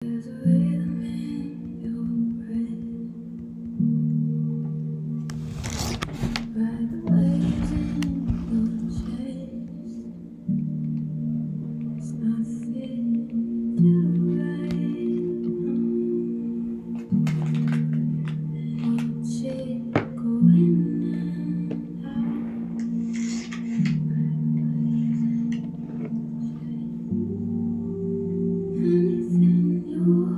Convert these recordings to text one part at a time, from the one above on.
There's a rhythm in your breath, ride the waves in your chest. It's not fit to write. Old shit going and out. Anything you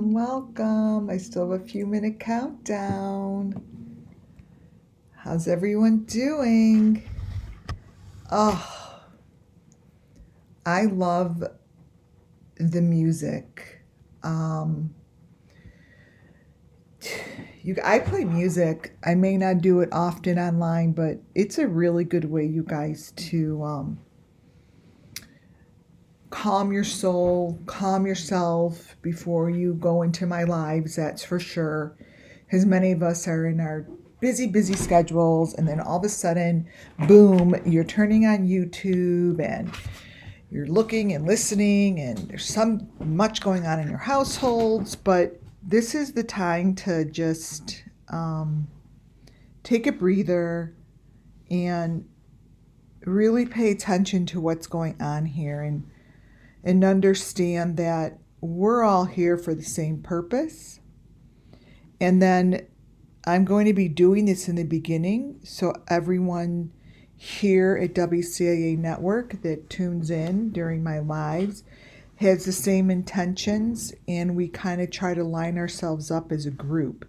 Welcome, welcome. I still have a few minute countdown. How's everyone doing? Oh, I love the music. I play music. I may not do it often online, but it's a really good way, you guys, to calm your soul, calm yourself before you go into my lives, that's for sure. Because many of us are in our busy schedules, and then all of a sudden, boom, you're turning on YouTube and you're looking and listening, and there's so much going on in your households. But this is the time to just take a breather and really pay attention to what's going on here, and understand that we're all here for the same purpose. And then I'm going to be doing this in the beginning, so everyone here at WCIA Network that tunes in during my lives has the same intentions, and we kind of try to line ourselves up as a group.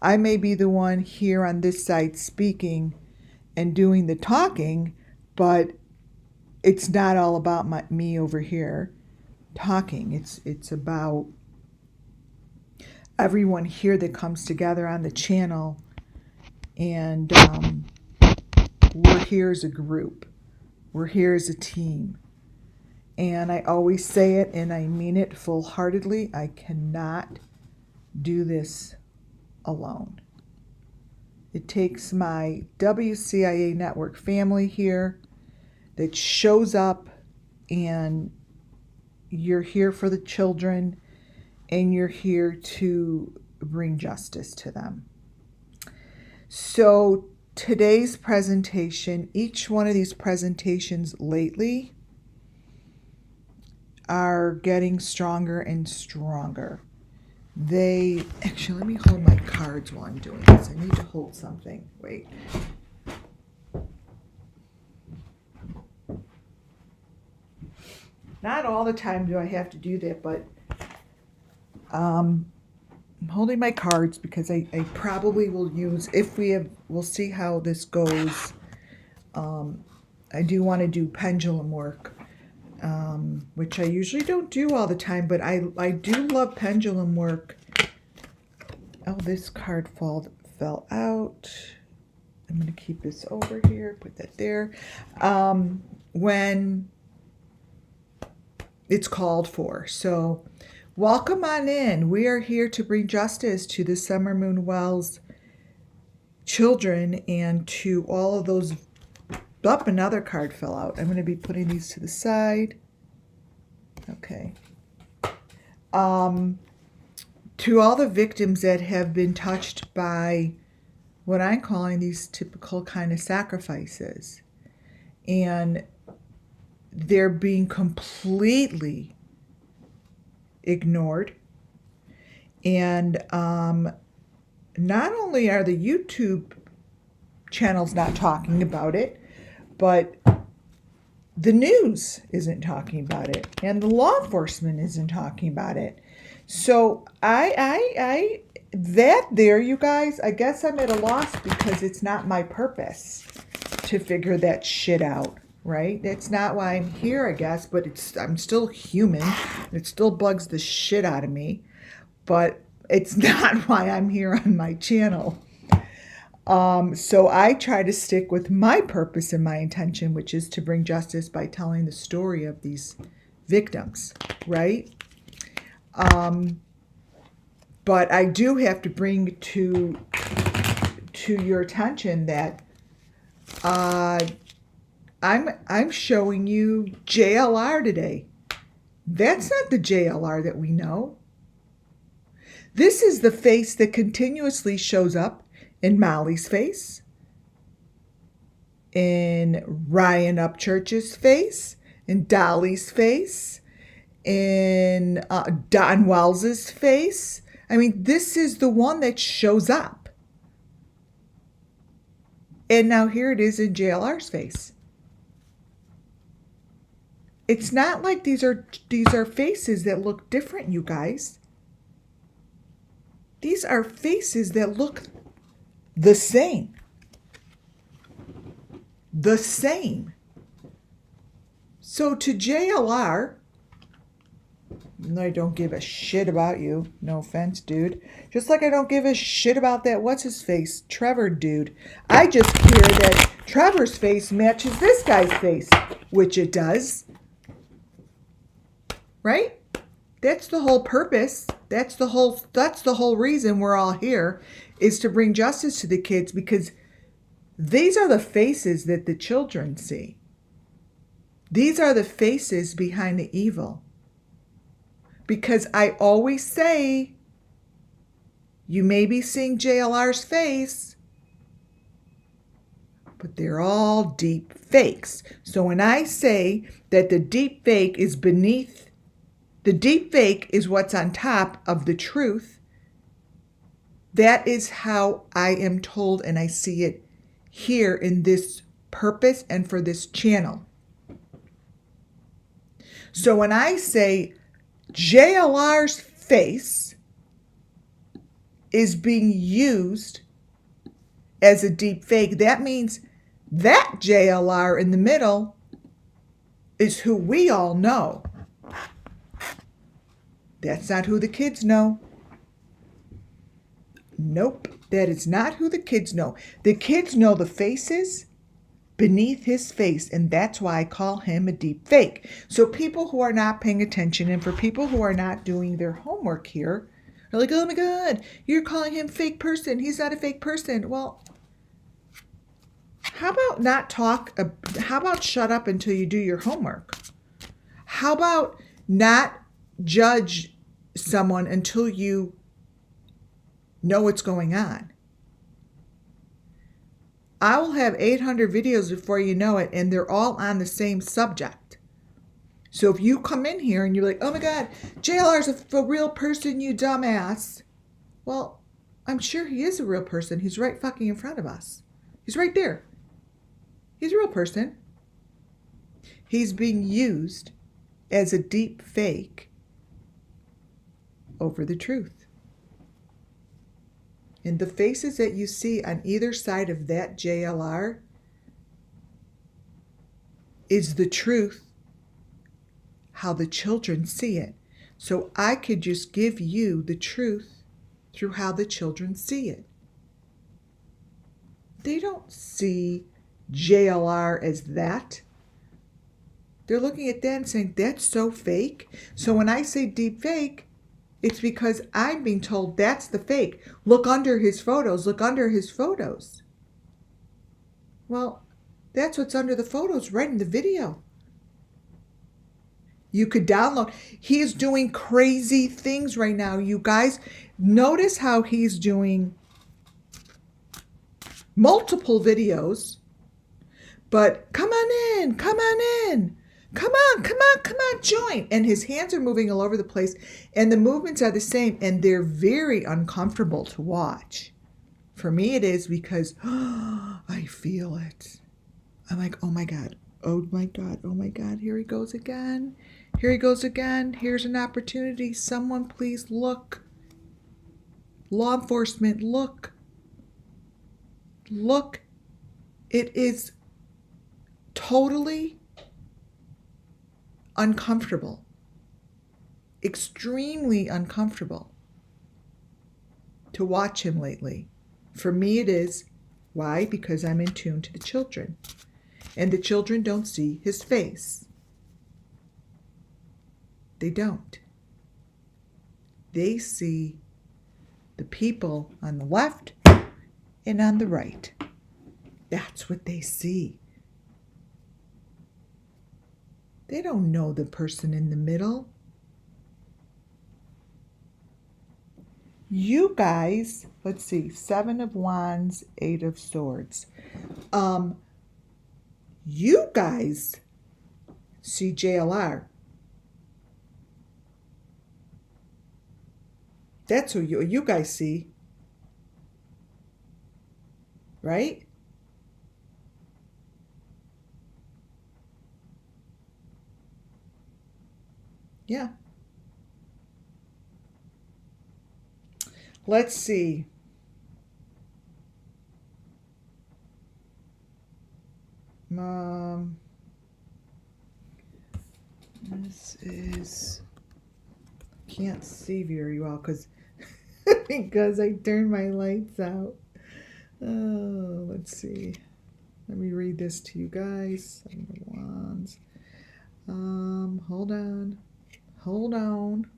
I may be the one here on this side speaking and doing the talking, but it's not all about me over here talking. It's about everyone here that comes together on the channel, and we're here as a group. We're here as a team. And I always say it, and I mean it full-heartedly. I cannot do this alone. It takes my WCIA Network family here that shows up, and you're here for the children, and you're here to bring justice to them. So today's presentation, each one of these presentations lately are getting stronger and stronger. Actually, let me hold my cards while I'm doing this. I need to hold something. Wait. Not all the time do I have to do that, but I'm holding my cards because I probably will use, we'll see how this goes. I do want to do pendulum work, which I usually don't do all the time, but I do love pendulum work. Oh, this card fell out. I'm going to keep this over here, put that there. When it's called for. So welcome on in. We are here to bring justice to the SUMMERWELLS children and to all of those. Up, another card fell out. I'm going to be putting these to the side. Okay. To all the victims that have been touched by what I'm calling these typical kind of sacrifices, and they're being completely ignored. And not only are the YouTube channels not talking about it, but the news isn't talking about it, and the law enforcement isn't talking about it. So you guys, I guess I'm at a loss, because it's not my purpose to figure that shit out. Right? That's not why I'm here, I guess, but I'm still human. It still bugs the shit out of me, but it's not why I'm here on my channel. So I try to stick with my purpose and my intention, which is to bring justice by telling the story of these victims, right? But I do have to bring to your attention that I'm showing you JLR today. That's not the JLR that we know. This is the face that continuously shows up in Molly's face, in Ryan Upchurch's face, in Dolly's face, in Don Wells's face. I mean, this is the one that shows up. And now here it is in JLR's face. It's not like these are faces that look different, you guys. These are faces that look the same. The same. So to JLR, I don't give a shit about you. No offense, dude. Just like I don't give a shit about that what's-his-face, Trevor dude. I just care that Trevor's face matches this guy's face, which it does. Right? That's the whole purpose. That's the whole reason we're all here, is to bring justice to the kids, because these are the faces that the children see. These are the faces behind the evil. Because I always say, you may be seeing JLR's face, but they're all deep fakes. So when I say that the deep fake is beneath, the deep fake is what's on top of the truth, that is how I am told, and I see it here in this purpose and for this channel. So when I say JLR's face is being used as a deep fake, that means that JLR in the middle is who we all know. That's not who the kids know. Nope, that is not who the kids know. The kids know the faces beneath his face, and that's why I call him a deep fake. So people who are not paying attention, and for people who are not doing their homework here, are like, oh my God, you're calling him fake person. He's not a fake person. Well, how about not talk? How about shut up until you do your homework? How about not judge someone until you know what's going on? I will have 800 videos before you know it, and they're all on the same subject. So if you come in here and you're like, oh my God, JLR's a real person, you dumbass. Well, I'm sure he is a real person. He's right fucking in front of us. He's right there. He's a real person. He's being used as a deep fake over the truth. And the faces that you see on either side of that JLR is the truth, how the children see it. So I could just give you the truth through how the children see it. They don't see JLR as that. They're looking at that and saying, that's so fake. So when I say deep fake, it's because I'm being told that's the fake. Look under his photos. Look under his photos. Well, that's what's under the photos right in the video. You could download. He's doing crazy things right now. You guys, notice how he's doing multiple videos. But come on in. Come on in. Come on, join. And his hands are moving all over the place, and the movements are the same, and they're very uncomfortable to watch. For me, it is, because I feel it. I'm like, oh my God, oh my God, oh my God, here he goes again. Here he goes again. Here's an opportunity. Someone please look. Law enforcement, look. Look. It is totally uncomfortable, extremely uncomfortable to watch him lately. For me, it is. Why? Because I'm in tune to the children, and the children don't see his face. They don't. They see the people on the left and on the right. That's what they see. They don't know the person in the middle. You guys, let's see, 7 of Wands, 8 of Swords. You guys see JLR. That's who you guys see. Right? Yeah. Let's see. This is, can't see very well because I turned my lights out. Oh, let's see. Let me read this to you guys. Seven of Wands. Hold on. Hold on.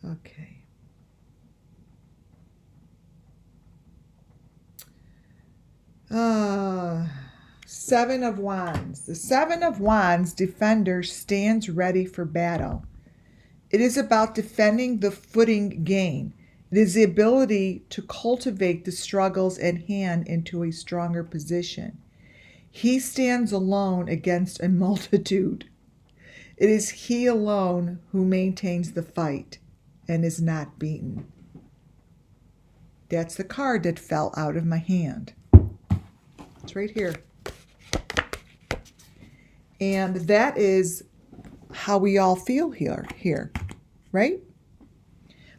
Okay. Seven of Wands. The Seven of Wands defender stands ready for battle. It is about defending the footing gained. It is the ability to cultivate the struggles at hand into a stronger position. He stands alone against a multitude. It is he alone who maintains the fight and is not beaten. That's the card that fell out of my hand. It's right here. And that is how we all feel here, right?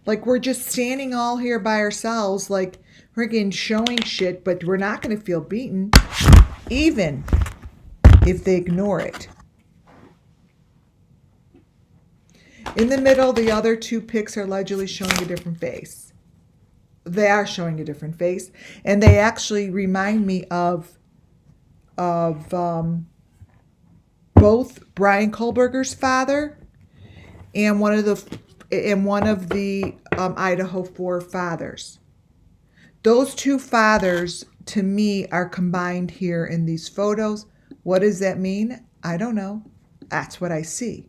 Like we're just standing all here by ourselves, like friggin' showing shit, but we're not going to feel beaten, even if they ignore it. In the middle, the other two pics are allegedly showing a different face. They are showing a different face, and they actually remind me of both Brian Kohlberger's father and one of the Idaho 4 fathers. Those two fathers, to me, are combined here in these photos. What does that mean? I don't know. That's what I see.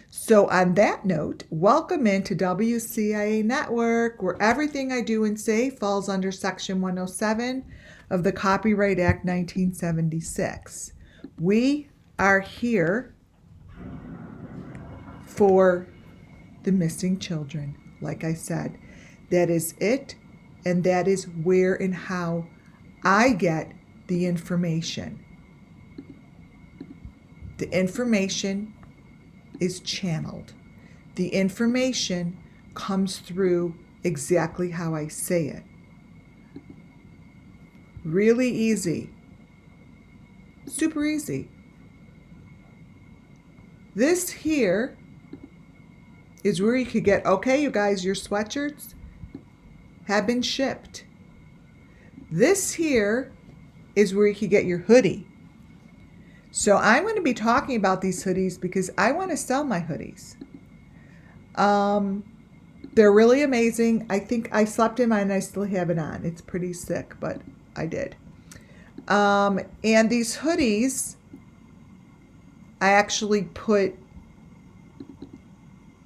So on that note, welcome into WCIA Network, where everything I do and say falls under Section 107 of the Copyright Act 1976. We are here for the missing children. Like I said, that is it, and that is where and how I get the information. The information is channeled. The information comes through exactly how I say it. Really easy. Super easy. This here is where you could get, okay, you guys, your sweatshirts have been shipped. This here is where you could get your hoodie. So I'm going to be talking about these hoodies because I want to sell my hoodies. They're really amazing. I think I slept in mine and I still have it on. It's pretty sick, but I did. And these hoodies, I actually put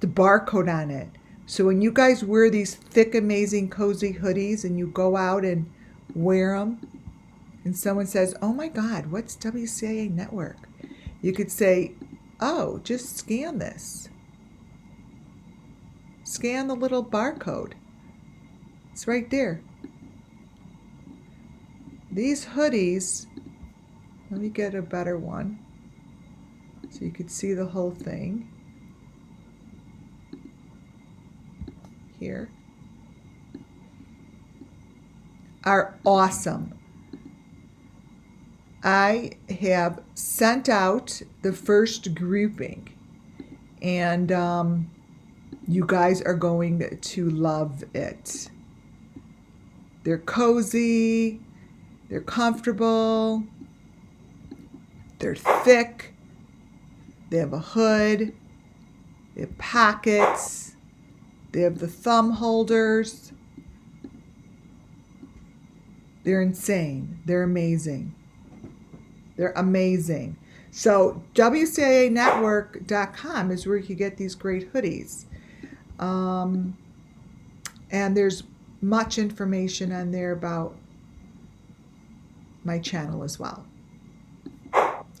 the barcode on it. So when you guys wear these thick, amazing, cozy hoodies and you go out and wear them, and someone says, oh my God, what's WCIA Network? You could say, oh, just scan this. Scan the little barcode. It's right there. These hoodies, let me get a better one so you could see the whole thing. Here. Are awesome. I have sent out the first grouping, and you guys are going to love it. They're cozy, they're comfortable, they're thick, they have a hood, they have pockets, they have the thumb holders. They're insane. They're amazing. They're amazing. So WCIAnetwork.com is where you can get these great hoodies. And there's much information on there about my channel as well.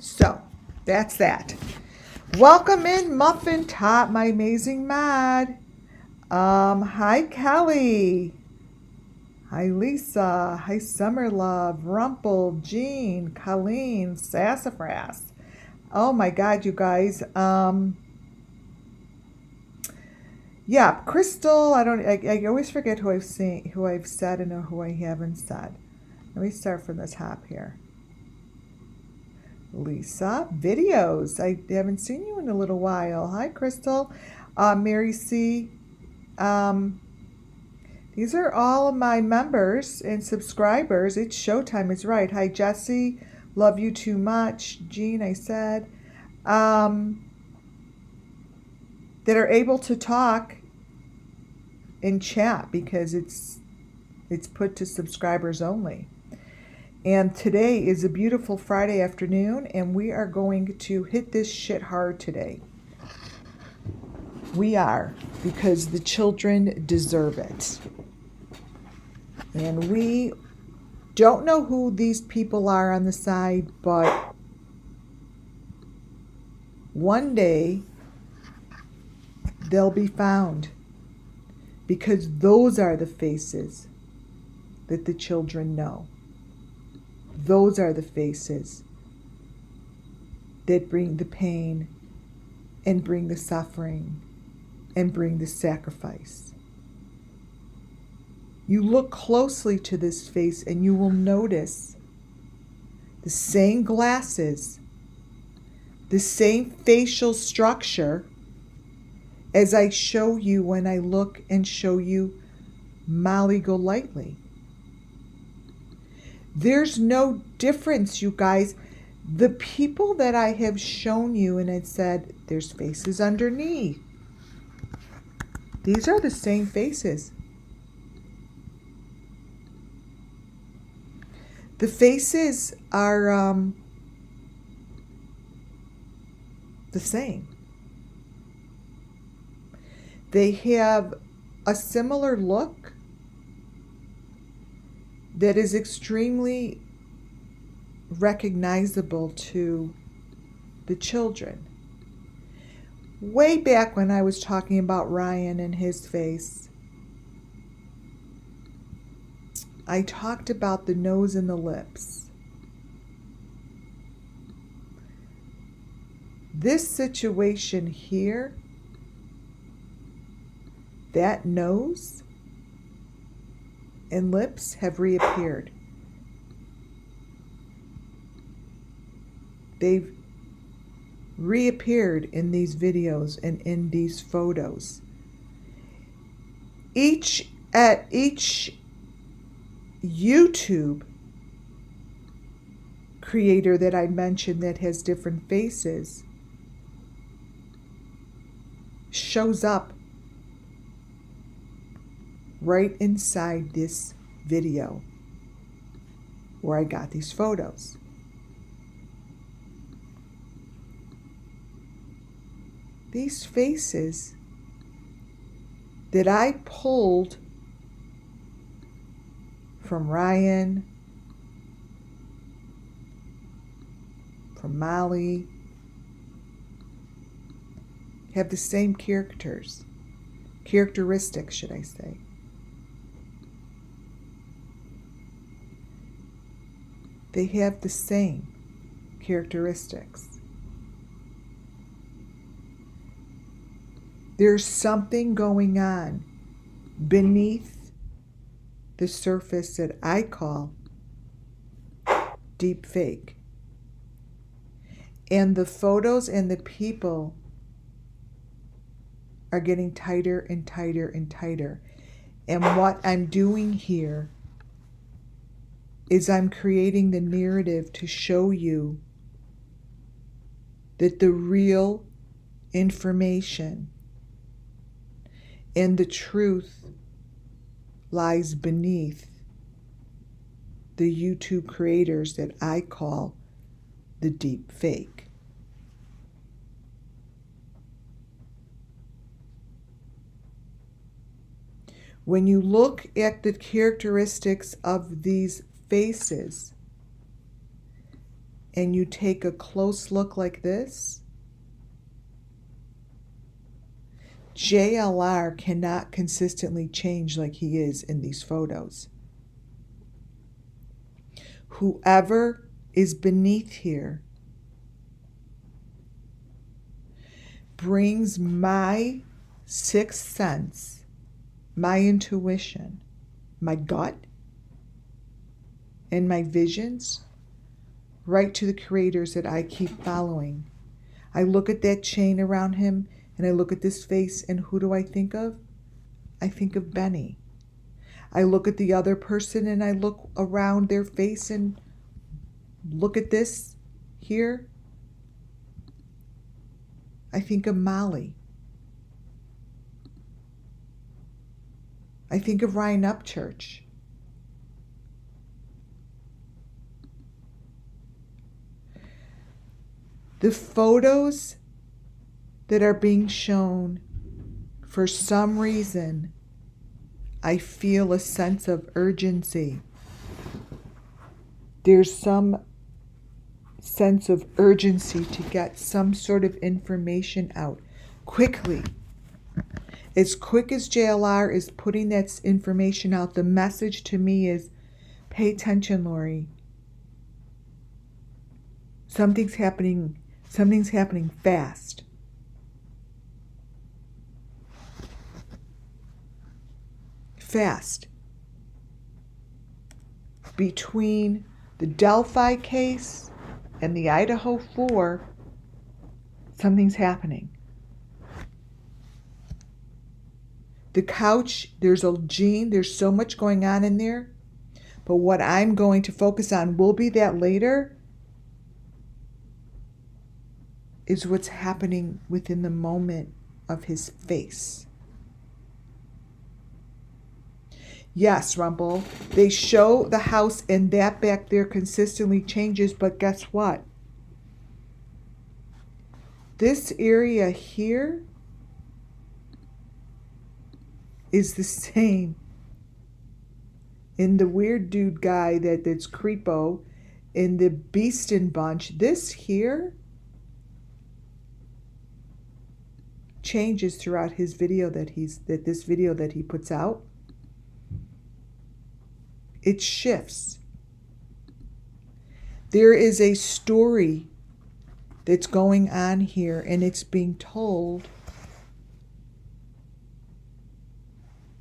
So that's that. Welcome in, Muffin Top, my amazing mod. Hi, Kelly. Hi, Lisa. Hi, Summer Love, Rumple, Jean, Colleen, Sassafras. Oh my God, you guys. Yeah, Crystal. I always forget who I've seen, who I've said, and who I haven't said. Let me start from the top here. Lisa, videos. I haven't seen you in a little while. Hi, Crystal. Mary C. Um, these are all of my members and subscribers. It's showtime. It's right. Hi, Jesse. Love you too much. Jean, I said. That are able to talk and chat because it's put to subscribers only. And today is a beautiful Friday afternoon, and we are going to hit this shit hard today. We are, because the children deserve it. And we don't know who these people are on the side, but one day they'll be found, because those are the faces that the children know. Those are the faces that bring the pain and bring the suffering and bring the sacrifice. You look closely to this face and you will notice the same glasses, the same facial structure as I show you when I look and show you Molly Golightly. There's no difference, you guys. The people that I have shown you and it said there's faces underneath, these are the same faces. The faces are the same. They have a similar look that is extremely recognizable to the children. Way back when I was talking about Ryan and his face, I talked about the nose and the lips. This situation here, that nose and lips have reappeared. They've reappeared in these videos and in these photos. Each YouTube creator that I mentioned that has different faces shows up right inside this video where I got these photos. These faces that I pulled from Ryan, from Molly, have the same characteristics, should I say. They have the same characteristics. There's something going on beneath the surface that I call deep fake. And the photos and the people are getting tighter and tighter and tighter. And what I'm doing here is I'm creating the narrative to show you that the real information and the truth lies beneath the YouTube creators that I call the deep fake. When you look at the characteristics of these faces and you take a close look like this, JLR cannot consistently change like he is in these photos. Whoever is beneath here brings my sixth sense, my intuition, my gut, and my visions right to the creators that I keep following. I look at that chain around him and I look at this face, and who do I think of? I think of Benny. I look at the other person and I look around their face and look at this here. I think of Molly. I think of Ryan Upchurch. The photos that are being shown, for some reason, I feel a sense of urgency. There's some sense of urgency to get some sort of information out quickly. As quick as JLR is putting that information out, the message to me is, pay attention, Lori. Something's happening fast. Fast. Between the Delphi case and the Idaho 4, something's happening. The couch, there's so much going on in there. But what I'm going to focus on, will be that later, is what's happening within the moment of his face. Yes, Rumble, they show the house and that back there consistently changes, but guess what? This area here is the same. In the weird dude guy that's creepo, in the Beastin bunch, this here changes throughout his video that he puts out. It shifts. There is a story that's going on here, and it's being told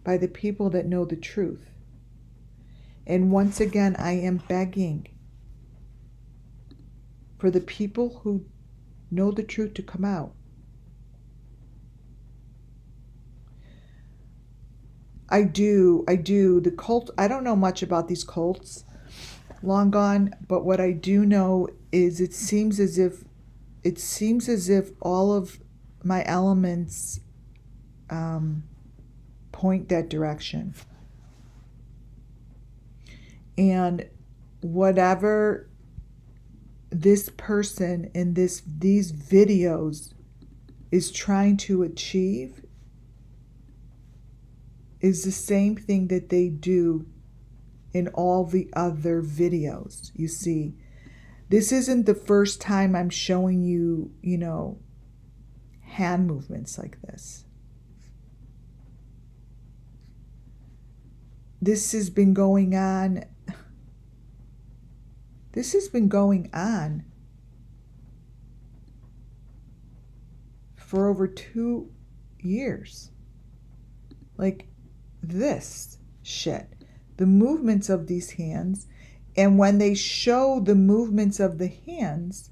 by the people that know the truth. And once again, I am begging for the people who know the truth to come out. I do. The cult, I don't know much about these cults, long gone, but what I do know is it seems as if all of my elements point that direction. And whatever this person in these videos is trying to achieve is the same thing that they do in all the other videos. You see, this isn't the first time I'm showing you, hand movements like this. This has been going on. For over 2 years. Like this shit. The movements of these hands. And when they show the movements of the hands,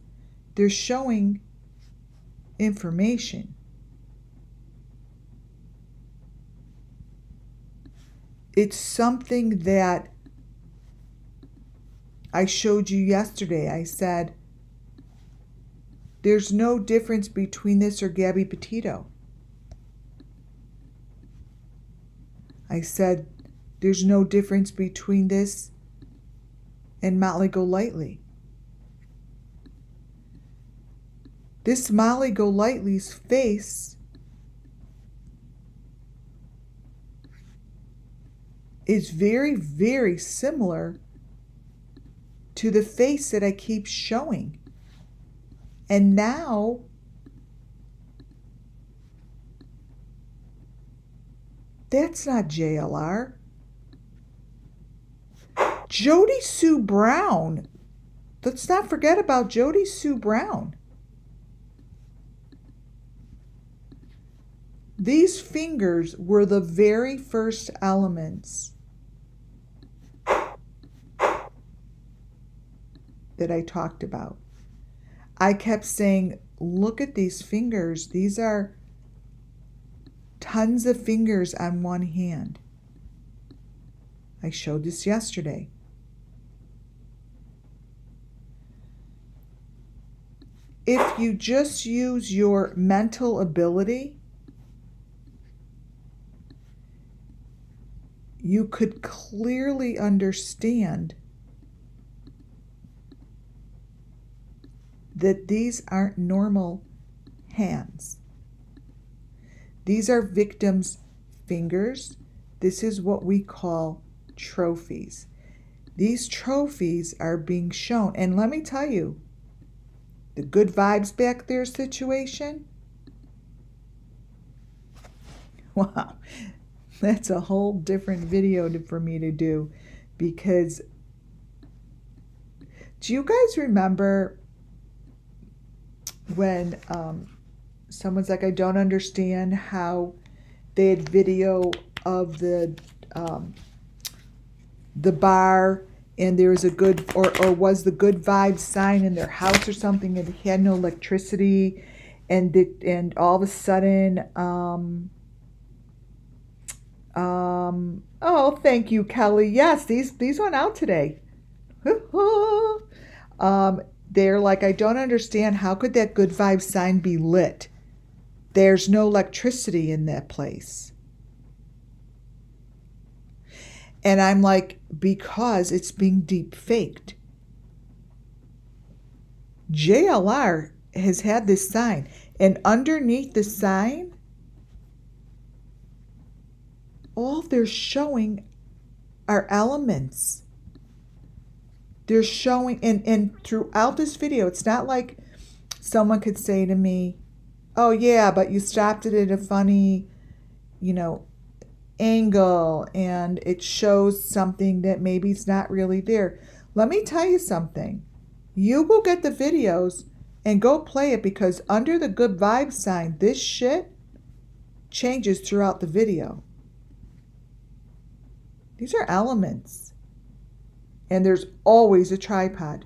they're showing information. It's something that I showed you yesterday. I said, there's no difference between this or Gabby Petito. I said, there's no difference between this and Molly Golightly. This Molly Golightly's face is very, very similar to the face that I keep showing. And now that's not JLR. Jody Sue Brown. Let's not forget about Jody Sue Brown. These fingers were the very first elements that I talked about. I kept saying, look at these fingers. These are tons of fingers on one hand. I showed this yesterday. If you just use your mental ability, you could clearly understand that these aren't normal hands. These are victims' fingers. This is what we call trophies. These trophies are being shown. And let me tell you, the good vibes back there situation, wow, that's a whole different video for me to do, because do you guys remember when someone's like, I don't understand how they had video of the bar, and there was a good, or was the good vibes sign in their house or something, and it had no electricity, and all of a sudden, oh, thank you, Kelly. Yes, these went out today. They're like, I don't understand, how could that good vibe sign be lit? There's no electricity in that place. And I'm like, because it's being deep faked. JLR has had this sign, and underneath the sign, all they're showing are elements. They're showing, and throughout this video, it's not like someone could say to me, oh yeah, but you stopped it at a funny, angle, and it shows something that maybe it's not really there. Let me tell you something. You go get the videos and go play it, because under the good vibe sign, this shit changes throughout the video. These are elements. And there's always a tripod.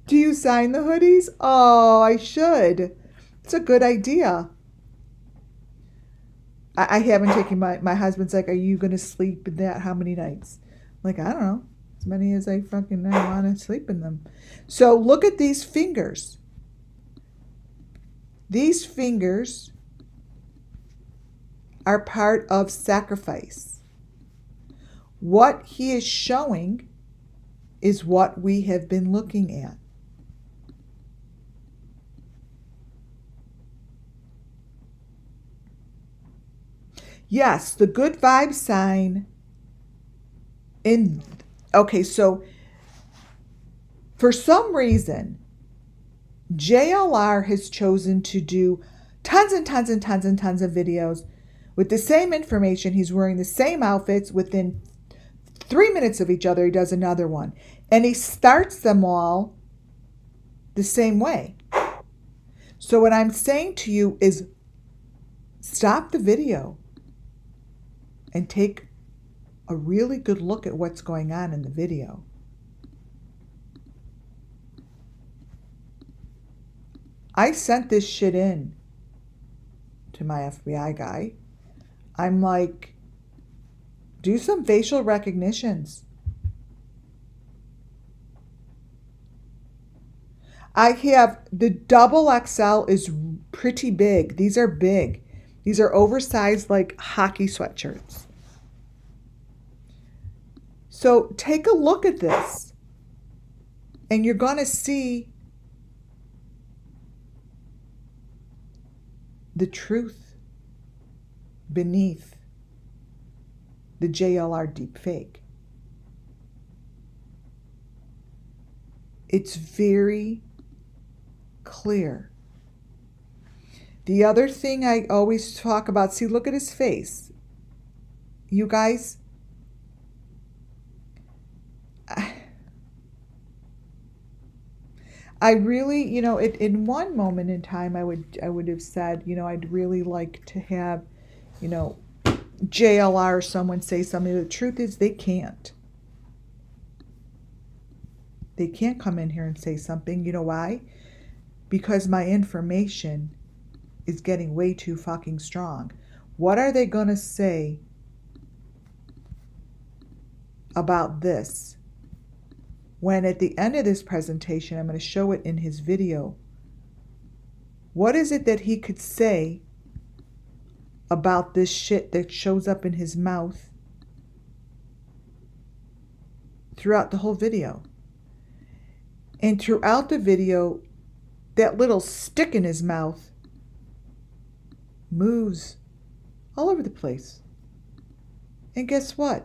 Do you sign the hoodies? Oh, I should. It's a good idea. I haven't taken my husband's like, are you going to sleep in that? How many nights? I'm like, I don't know. As many as I want to sleep in them. So look at these fingers. These fingers are part of sacrifice. What he is showing is what we have been looking at. Yes, the good vibe sign. Okay, so for some reason, JLR has chosen to do tons and tons and tons and tons of videos with the same information. He's wearing the same outfits. Within 3 minutes of each other, he does another one. And he starts them all the same way. So what I'm saying to you is, stop the video and take a really good look at what's going on in the video. I sent this shit in to my FBI guy. I'm like, do some facial recognitions. I have the double XL is pretty big. These are big. These are oversized, like hockey sweatshirts. So take a look at this, and you're going to see the truth beneath the JLR deepfake. It's very clear. The other thing I always talk about, see, look at his face. You guys, I really, in one moment in time, I would have said, I'd really like to have, you know, JLR or someone say something. The truth is, they can't. They can't come in here and say something. You know why? Because my information is getting way too fucking strong. What are they going to say about this? When at the end of this presentation, I'm going to show it in his video. What is it that he could say about this shit that shows up in his mouth throughout the whole video? And throughout the video, that little stick in his mouth moves all over the place. And guess what?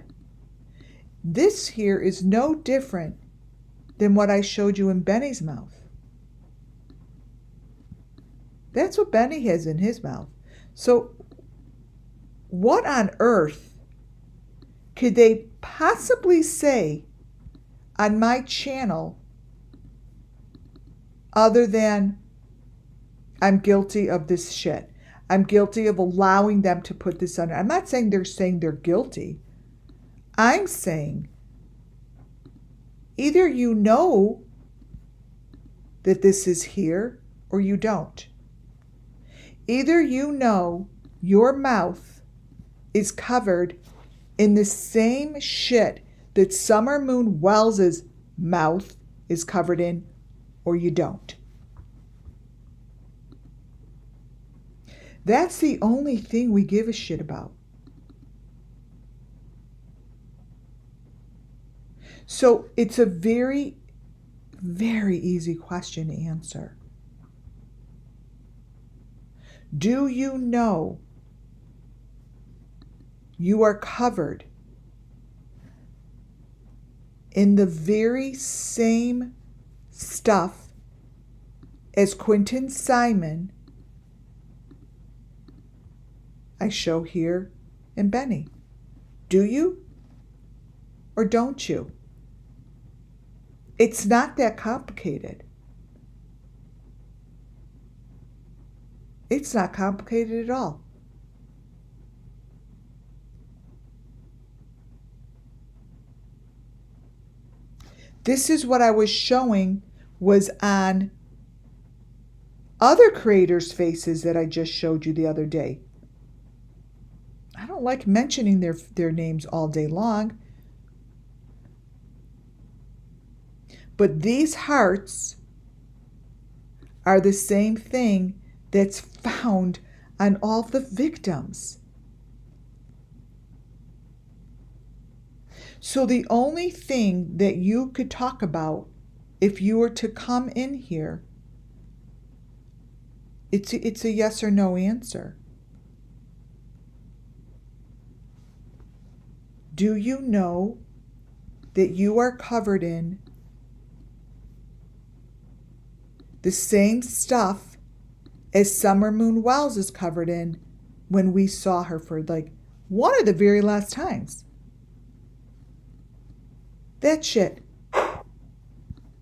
This here is no different than what I showed you in Benny's mouth. That's what Benny has in his mouth. So what on earth could they possibly say on my channel other than I'm guilty of this shit? I'm guilty of allowing them to put this under. I'm not saying they're guilty. I'm saying either you know that this is here or you don't. Either you know your mouth is covered in the same shit that Summer Moon Wells's mouth is covered in, or you don't. That's the only thing we give a shit about. So it's a very, very easy question to answer. Do you know you are covered in the very same stuff as Quentin Simon I show here in Benny? Do you or don't you? It's not that complicated. It's not complicated at all. This is what I was showing was on other creators' faces that I just showed you the other day. I don't like mentioning their names all day long. But these hearts are the same thing that's found on all the victims. So the only thing that you could talk about if you were to come in here, it's a yes or no answer. Do you know that you are covered in the same stuff as Summer Moon Wells is covered in when we saw her for like one of the very last times? That shit.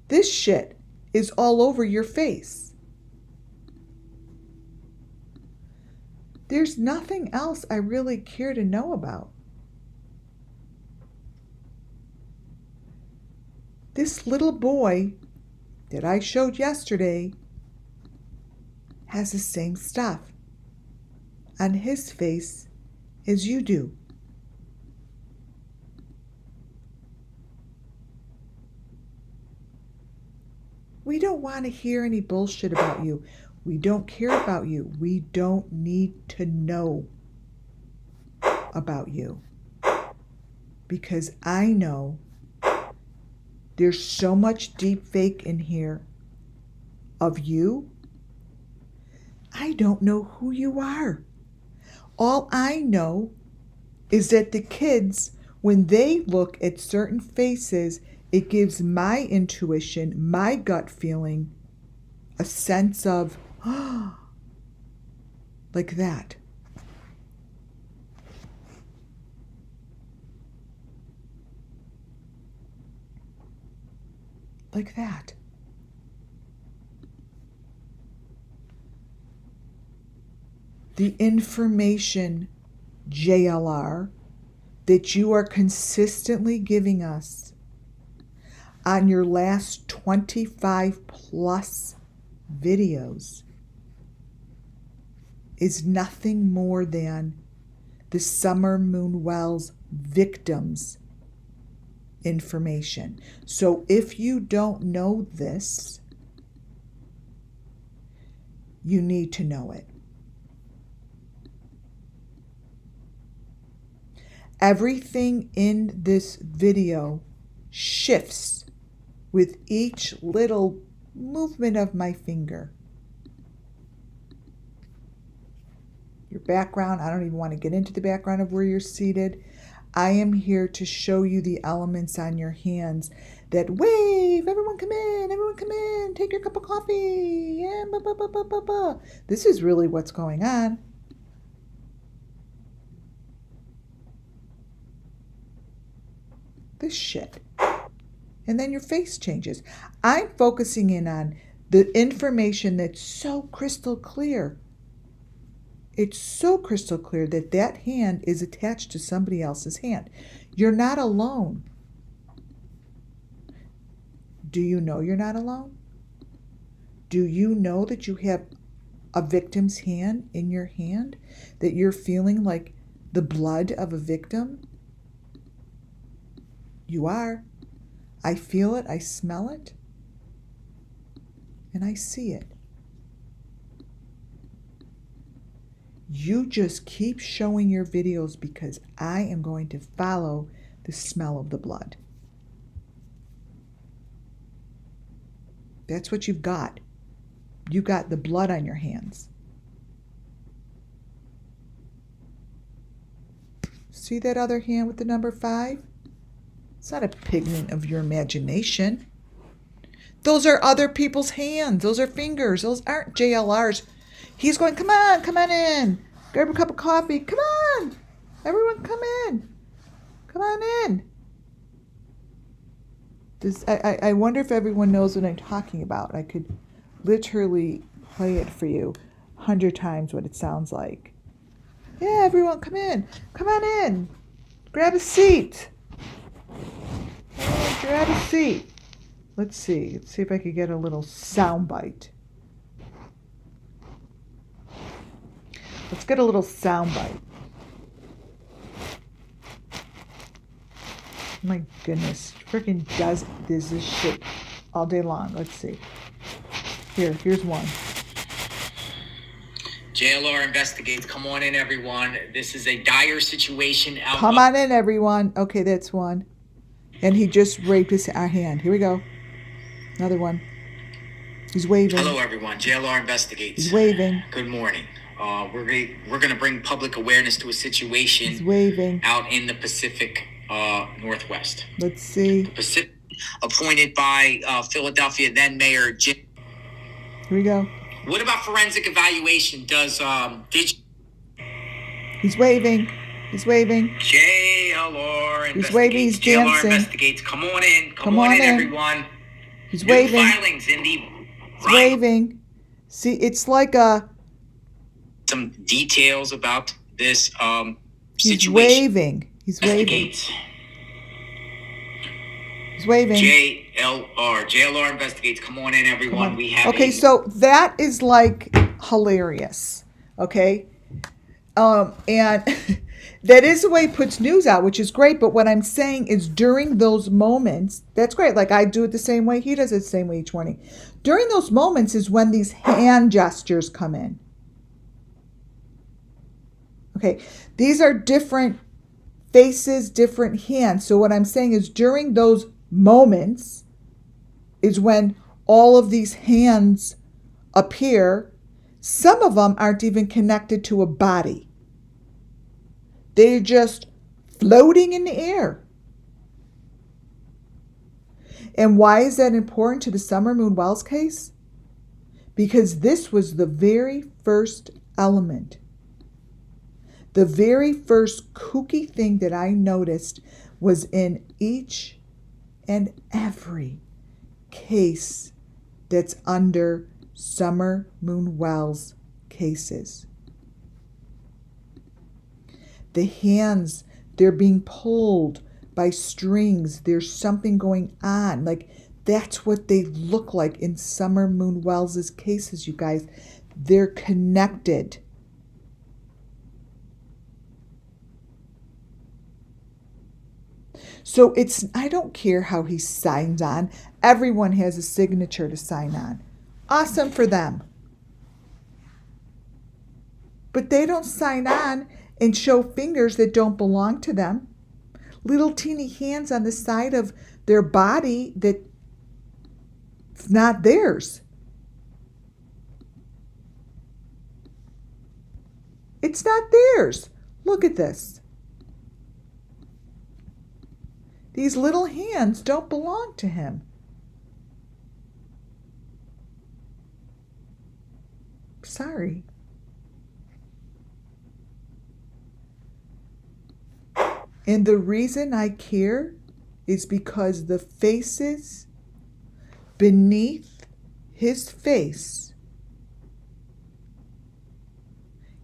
This shit is all over your face. There's nothing else I really care to know about. This little boy that I showed yesterday has the same stuff on his face as you do. We don't want to hear any bullshit about you. We don't care about you. We don't need to know about you. Because I know there's so much deep fake in here of you. I don't know who you are. All I know is that the kids, when they look at certain faces, it gives my intuition, my gut feeling, a sense of, like that. Like that. the information, JLR, that you are consistently giving us on your last 25 plus videos is nothing more than the SUMMERWELLS victims information. So if you don't know this, you need to know it. Everything in this video shifts with each little movement of my finger. Your background, I don't even want to get into the background of where you're seated. I am here to show you the elements on your hands that wave, everyone come in, take your cup of coffee, yeah, ba, ba, ba, ba, ba, ba. This is really what's going on. This shit. And then your face changes. I'm focusing in on the information that's so crystal clear. It's so crystal clear that that hand is attached to somebody else's hand. You're not alone. Do you know you're not alone? Do you know that you have a victim's hand in your hand? That you're feeling like the blood of a victim? You are. I feel it, I smell it, and I see it. You just keep showing your videos because I am going to follow the smell of the blood. That's what you've got. You got the blood on your hands. See that other hand with the number 5? It's not a pigment of your imagination. Those are other people's hands. Those are fingers. Those aren't JLR's. He's going, come on in. Grab a cup of coffee. Come on. Everyone come in. Come on in. I wonder if everyone knows what I'm talking about. I could literally play it for you 100 times what it sounds like. Yeah, everyone come in. Come on in. Grab a seat. Grab a seat. Let's see. Let's see if I could get a little sound bite. Let's get a little sound bite. My goodness. Freaking does this shit all day long. Let's see. Here's one. JLR investigates. Come on in, everyone. This is a dire situation out. Come on in, everyone. Okay, that's one. And he just raped our hand. Here we go. Another one. He's waving. Hello, everyone. JLR investigates. He's waving. Good morning. We're going to bring public awareness to a situation. He's waving. Out in the Pacific Northwest. Let's see. The Pacific, appointed by Philadelphia then Mayor Jim. Here we go. What about forensic evaluation? He's waving. He's waving. JLR investigates. He's waving. He's JLR dancing. investigates. Come on in. Come on in, everyone. He's New waving. filings in the. He's waving. See, it's like some details about this He's situation. waving. He's waving. He's waving. JLR investigates. Come on in, everyone. We have. Okay, so that is like hilarious. Okay, and that is the way he puts news out, which is great. But what I'm saying is during those moments, that's great. Like I do it the same way. He does it the same way each morning. During those moments is when these hand gestures come in. Okay, these are different faces, different hands. So what I'm saying is during those moments is when all of these hands appear. Some of them aren't even connected to a body. They're just floating in the air. And why is that important to the SUMMERWELLS case? Because this was the very first element. The very first kooky thing that I noticed was in each and every case that's under SUMMERWELLS cases. The hands, they're being pulled by strings. There's something going on. Like, that's what they look like in Summer Moon Wells' cases, you guys. They're connected. So I don't care how he signs on. Everyone has a signature to sign on. Awesome for them. But they don't sign on and show fingers that don't belong to them. Little teeny hands on the side of their body that's not theirs. It's not theirs. Look at this. These little hands don't belong to him. Sorry. And the reason I care is because the faces beneath his face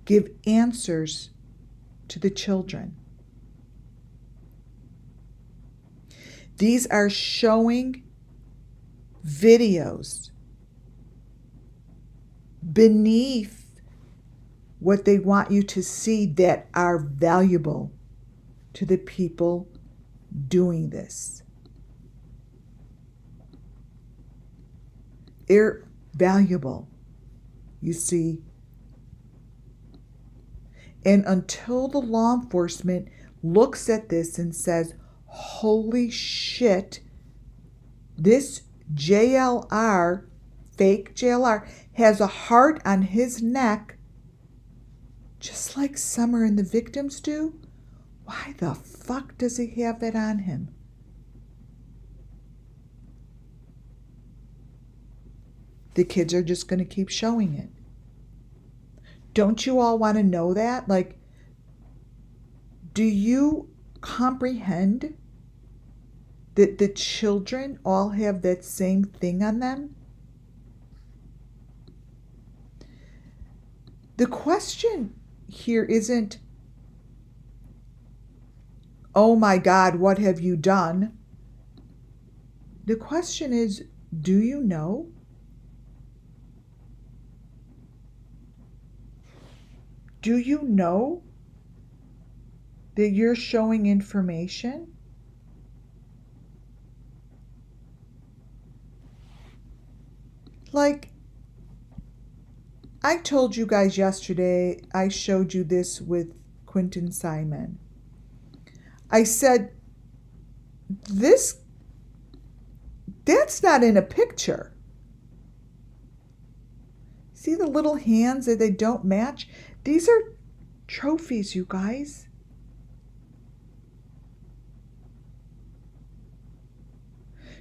give answers to the children. These are showing videos beneath what they want you to see that are valuable to the people doing this. They're valuable, you see. And until the law enforcement looks at this and says, holy shit, this JLR, fake JLR, has a heart on his neck, just like Summer and the victims do, why the fuck does he have that on him? The kids are just going to keep showing it. Don't you all want to know that? Like, do you comprehend that the children all have that same thing on them? The question here isn't, oh my God, what have you done? The question is, do you know? Do you know that you're showing information? Like, I told you guys yesterday, I showed you this with Quentin Simon. I said, that's not in a picture. See the little hands that they don't match? These are trophies, you guys.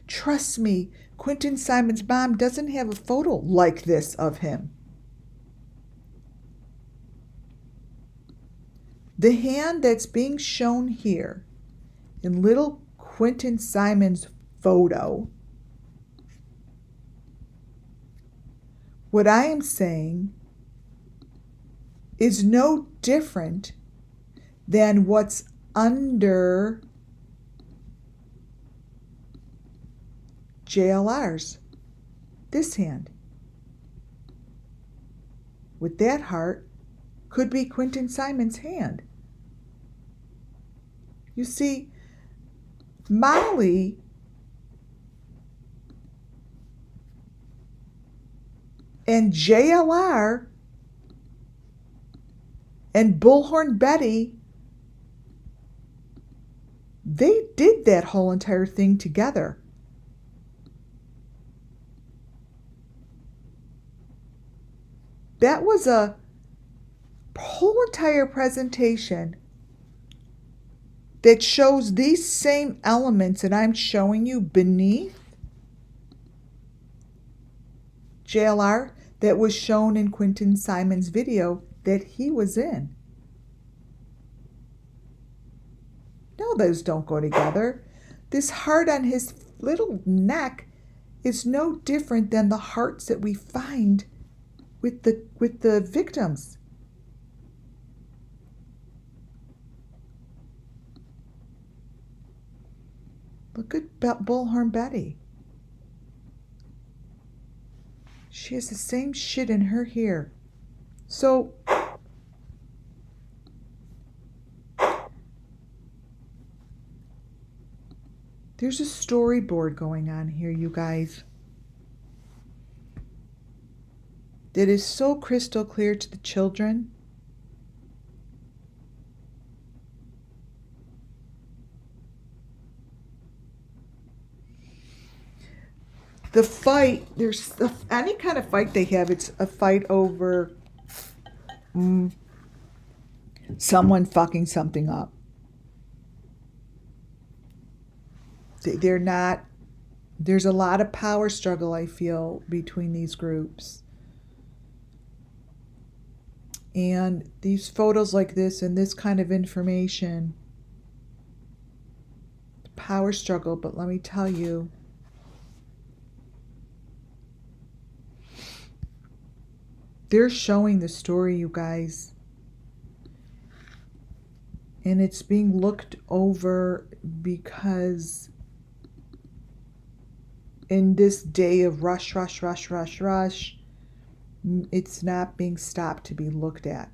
Trust me, Quentin Simon's mom doesn't have a photo like this of him. The hand that's being shown here in little Quentin Simon's photo, what I am saying is no different than what's under JLR's. This hand with that heart could be Quentin Simon's hand. You see, Molly and JLR and Bullhorn Betty, they did that whole entire thing together. That was a whole entire presentation that shows these same elements that I'm showing you beneath JLR that was shown in Quentin Simon's video that he was in. No, those don't go together. This heart on his little neck is no different than the hearts that we find with the victims. Look at Bullhorn Betty. She has the same shit in her hair. So there's a storyboard going on here, you guys, that is so crystal clear to the children. The fight, there's any kind of fight they have, it's a fight over someone fucking something up. They're not, there's a lot of power struggle, I feel, between these groups. And these photos like this and this kind of information, power struggle, but let me tell you, they're showing the story, you guys. And it's being looked over because in this day of rush, it's not being stopped to be looked at.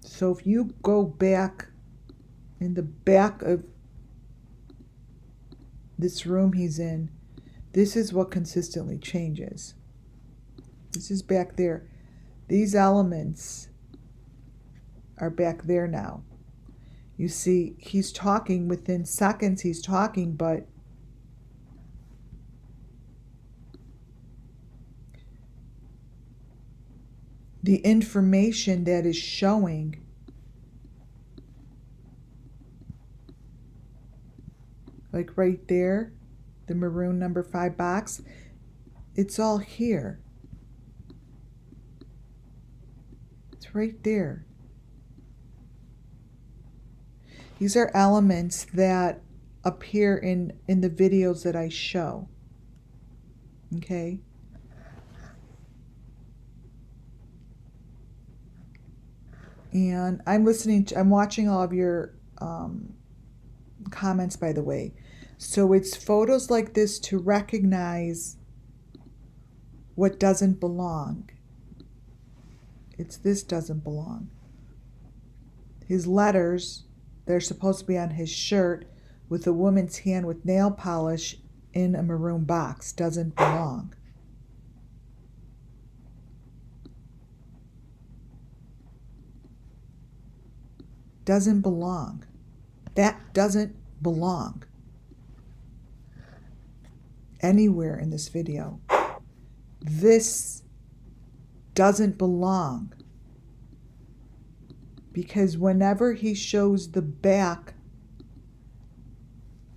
So if you go back in the back of this room he's in, this is what consistently changes. This is back there. These elements are back there now. You see, he's talking within seconds, he's talking, but the information that is showing like right there, the maroon number 5 box, it's all here. It's right there. These are elements that appear in the videos that I show. Okay? And I'm watching all of your comments, by the way. So it's photos like this to recognize what doesn't belong. It's this doesn't belong. His letters, they're supposed to be on his shirt with a woman's hand with nail polish in a maroon box, doesn't belong. Doesn't belong. That doesn't belong anywhere in this video. This doesn't belong. Because whenever he shows the back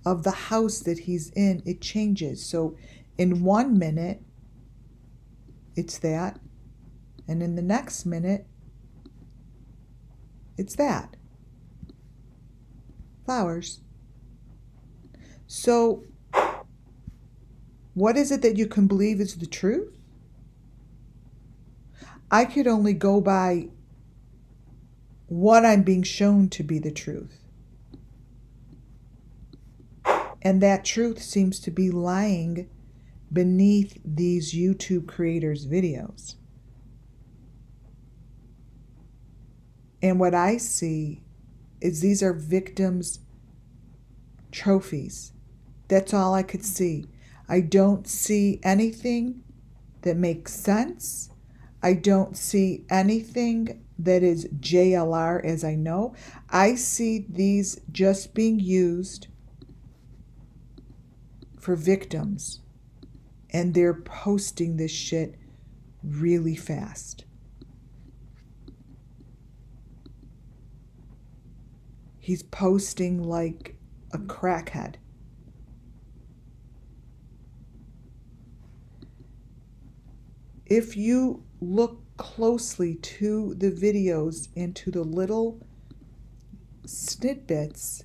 of the house that he's in, it changes. So in 1 minute, it's that. And in the next minute, it's that. Flowers. So what is it that you can believe is the truth? I could only go by what I'm being shown to be the truth. And that truth seems to be lying beneath these YouTube creators' videos. And what I see is these are victims' trophies. That's all I could see. I don't see anything that makes sense. I don't see anything that is JLR, as I know. I see these just being used for victims. And they're posting this shit really fast. He's posting like a crackhead. If you look closely to the videos and to the little snippets,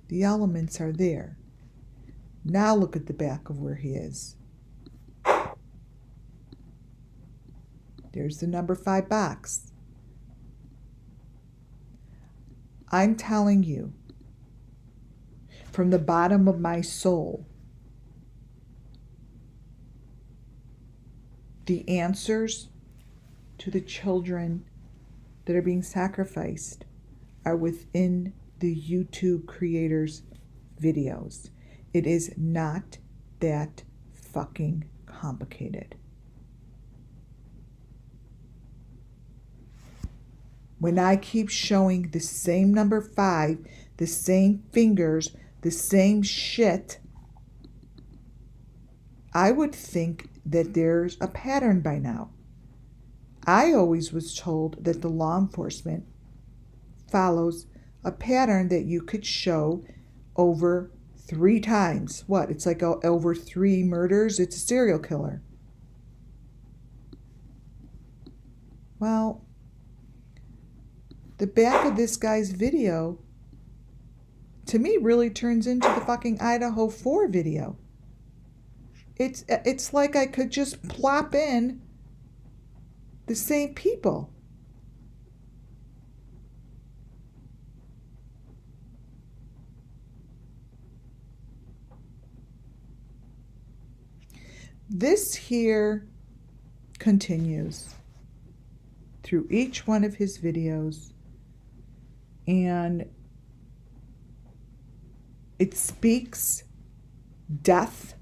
the elements are there. Now look at the back of where he is. There's the number 5 box. I'm telling you, from the bottom of my soul, the answers to the children that are being sacrificed are within the YouTube creators' videos. It is not that fucking complicated. When I keep showing the same number 5, the same fingers, the same shit, I would think that there's a pattern by now. I always was told that the law enforcement follows a pattern that you could show over 3 times. What? It's like over 3 murders. It's a serial killer. Well, the back of this guy's video, to me, really turns into the fucking Idaho 4 video. It's like I could just plop in the same people. This here continues through each one of his videos, and it speaks death,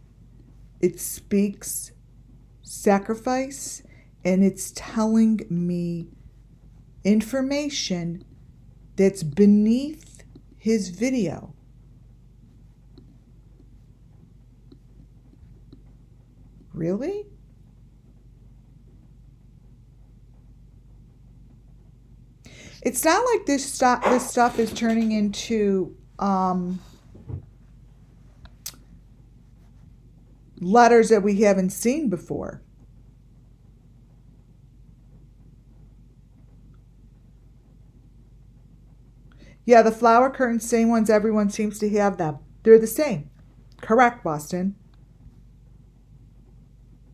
it speaks sacrifice, and it's telling me information that's beneath his video. Really? It's not like this stuff is turning into letters that we haven't seen before. Yeah, the flower curtains, same ones, everyone seems to have them. They're the same. Correct, Boston.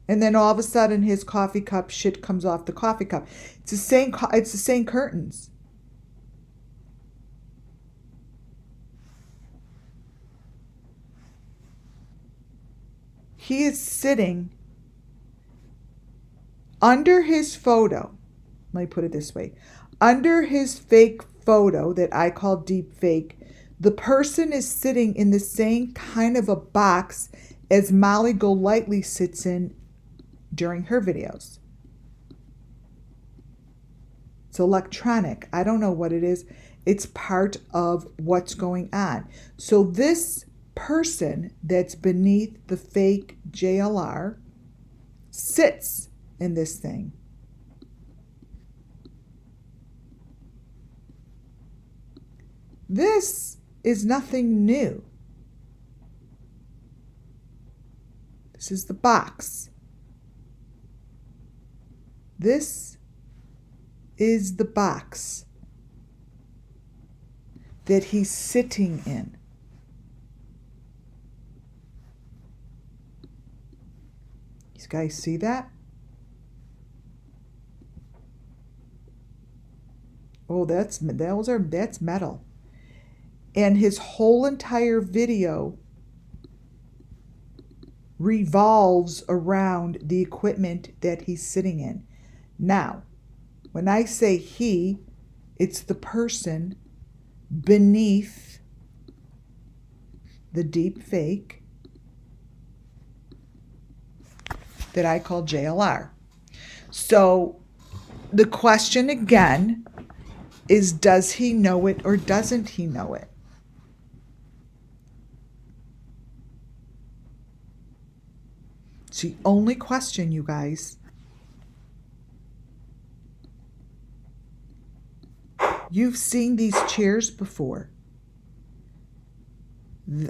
And then all of a sudden his coffee cup shit comes off the coffee cup. It's the same curtains. He is sitting under his photo. Let me put it this way. Under his fake photo that I call deep fake, the person is sitting in the same kind of a box as Molly Golightly sits in during her videos. It's electronic. I don't know what it is. It's part of what's going on. So this person that's beneath the fake JLR sits in this thing. This is nothing new. This is the box. This is the box that he's sitting in. You guys see that? Oh, that's metal. And his whole entire video revolves around the equipment that he's sitting in. Now, when I say he, it's the person beneath the deep fake that I call JLR. So the question again is, does he know it or doesn't he know it? It's the only question, you guys. You've seen these chairs before.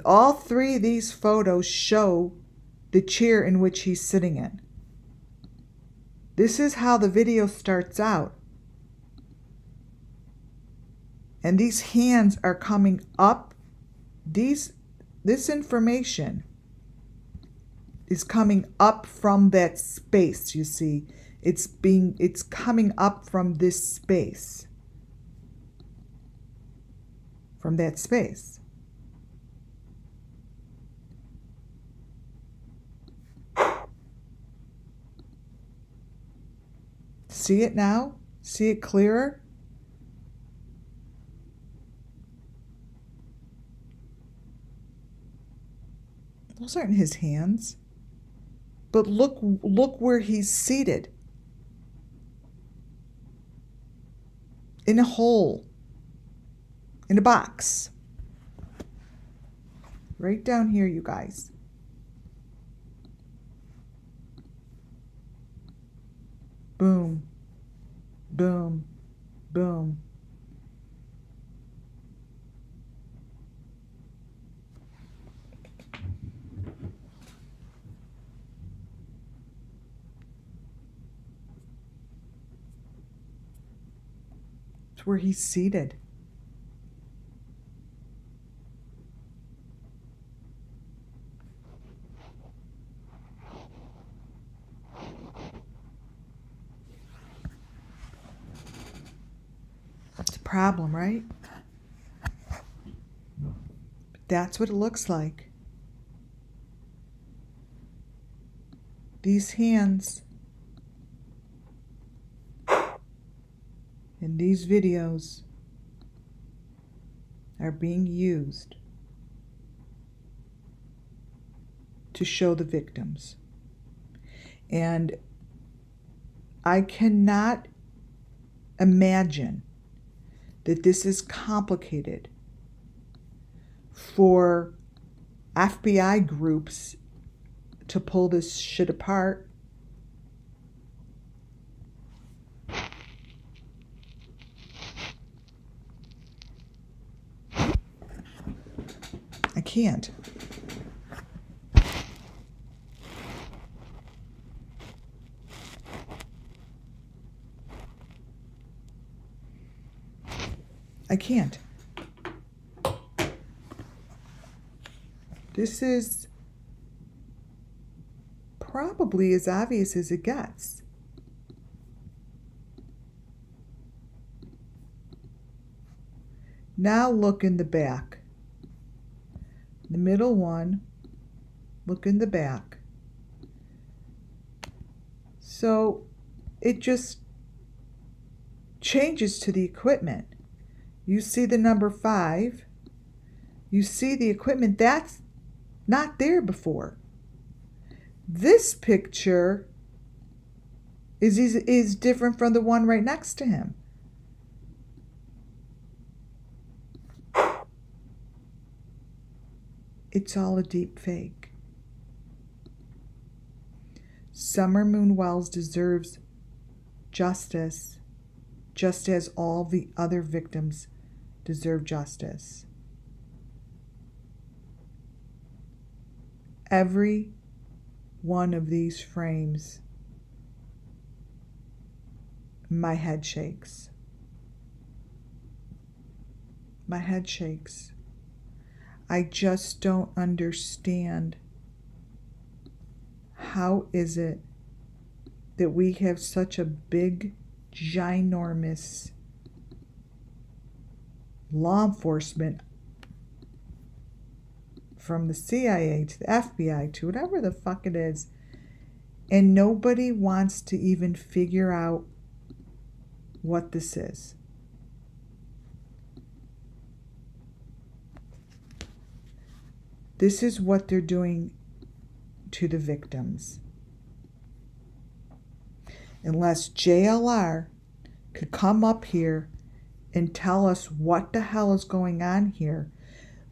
All 3 of these photos show the chair in which he's sitting in. This is how the video starts out. And these hands are coming up. This information is coming up from that space, you see. It's coming up from this space. From that space. See it now? See it clearer? Those aren't his hands. But look where he's seated. In a hole. In a box. Right down here, you guys. Boom. Boom. Boom. It's where he's seated. Problem, right? That's what it looks like. These hands in these videos are being used to show the victims. And I cannot imagine that this is complicated for FBI groups to pull this shit apart. I can't. I can't. This is probably as obvious as it gets. Now look in the back. The middle one, look in the back. So it just changes to the equipment. You see the number 5. You see the equipment. That's not there before. This picture is different from the one right next to him. It's all a deep fake. SUMMERWELLS deserves justice, just as all the other victims deserve justice. Every one of these frames, my head shakes. My head shakes. I just don't understand. How is it that we have such a big, ginormous law enforcement, from the CIA to the FBI to whatever the fuck it is, and nobody wants to even figure out what this is? This is what they're doing to the victims. Unless JLR could come up here and tell us what the hell is going on here.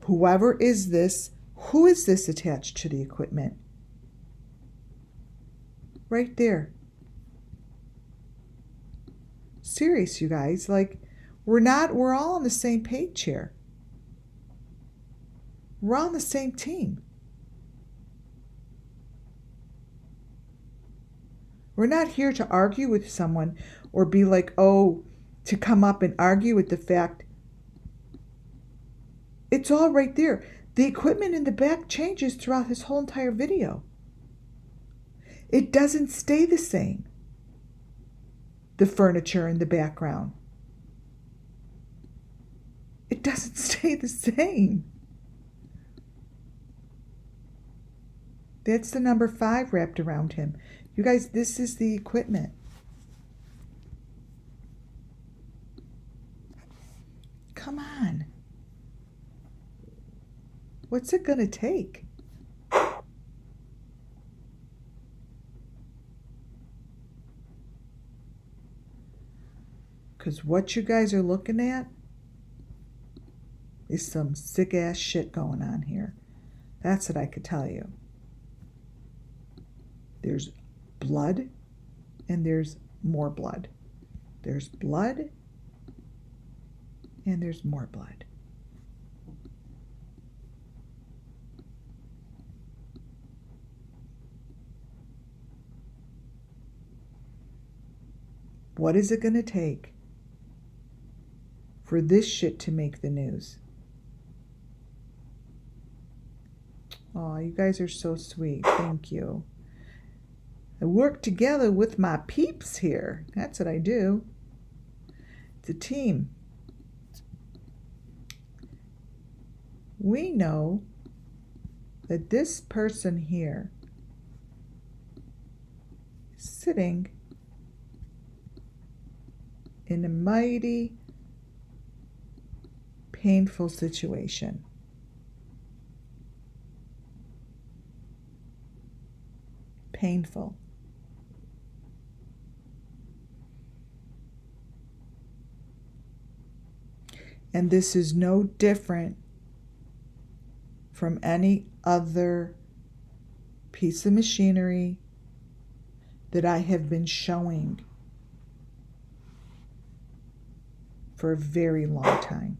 Whoever is this, who is this attached to the equipment? Right there. Serious, you guys. Like, we're all on the same page here. We're all on the same team. We're not here to argue with someone or be like, oh, to come up and argue with the fact. It's all right there. The equipment in the back changes throughout this whole entire video. It doesn't stay the same. the furniture in the background. It doesn't stay the same. That's the number 5 wrapped around him. You guys, this is the equipment. Come on. What's it going to take? Because what you guys are looking at is some sick ass shit going on here. That's what I could tell you. There's blood and there's more blood. There's blood and there's more blood. What is it going to take for this shit to make the news? Oh, you guys are so sweet. Thank you. I work together with my peeps here. That's what I do. It's a team. We know that this person here is sitting in a mighty painful situation. Painful. And this is no different from any other piece of machinery that I have been showing for a very long time.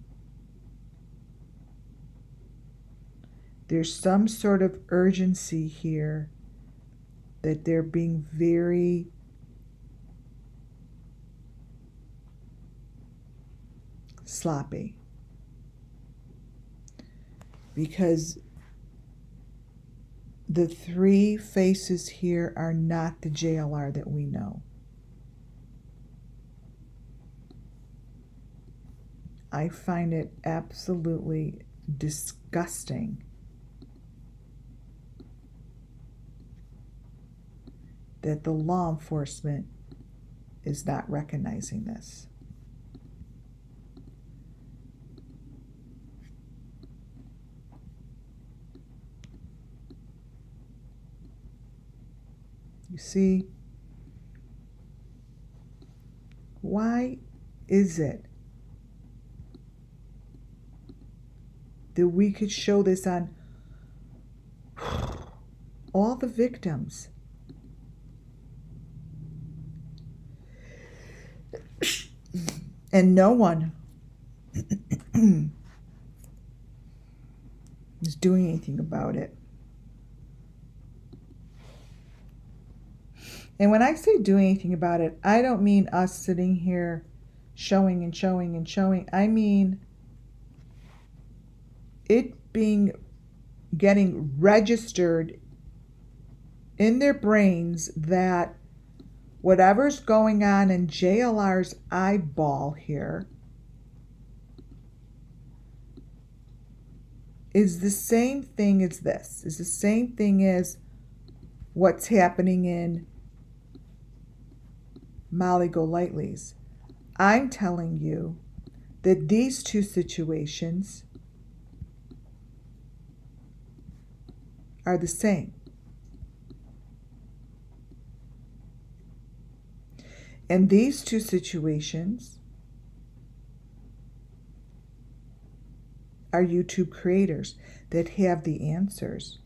There's some sort of urgency here that they're being very sloppy. Because the 3 faces here are not the JLR that we know. I find it absolutely disgusting that the law enforcement is not recognizing this. You see, why is it that we could show this on all the victims? And no one is doing anything about it. And when I say doing anything about it, I don't mean us sitting here showing and showing and showing. I mean it getting registered in their brains that whatever's going on in JLR's eyeball here is the same thing as this, is the same thing as what's happening in Molly Golightly's. I'm telling you that these 2 situations are the same. And these 2 situations are YouTube creators that have the answers.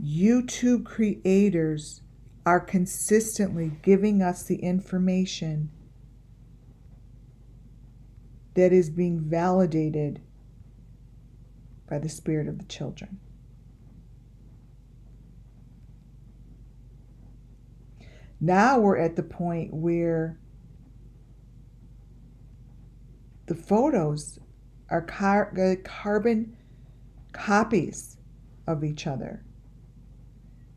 YouTube creators are consistently giving us the information that is being validated by the spirit of the children. Now we're at the point where the photos are carbon copies of each other.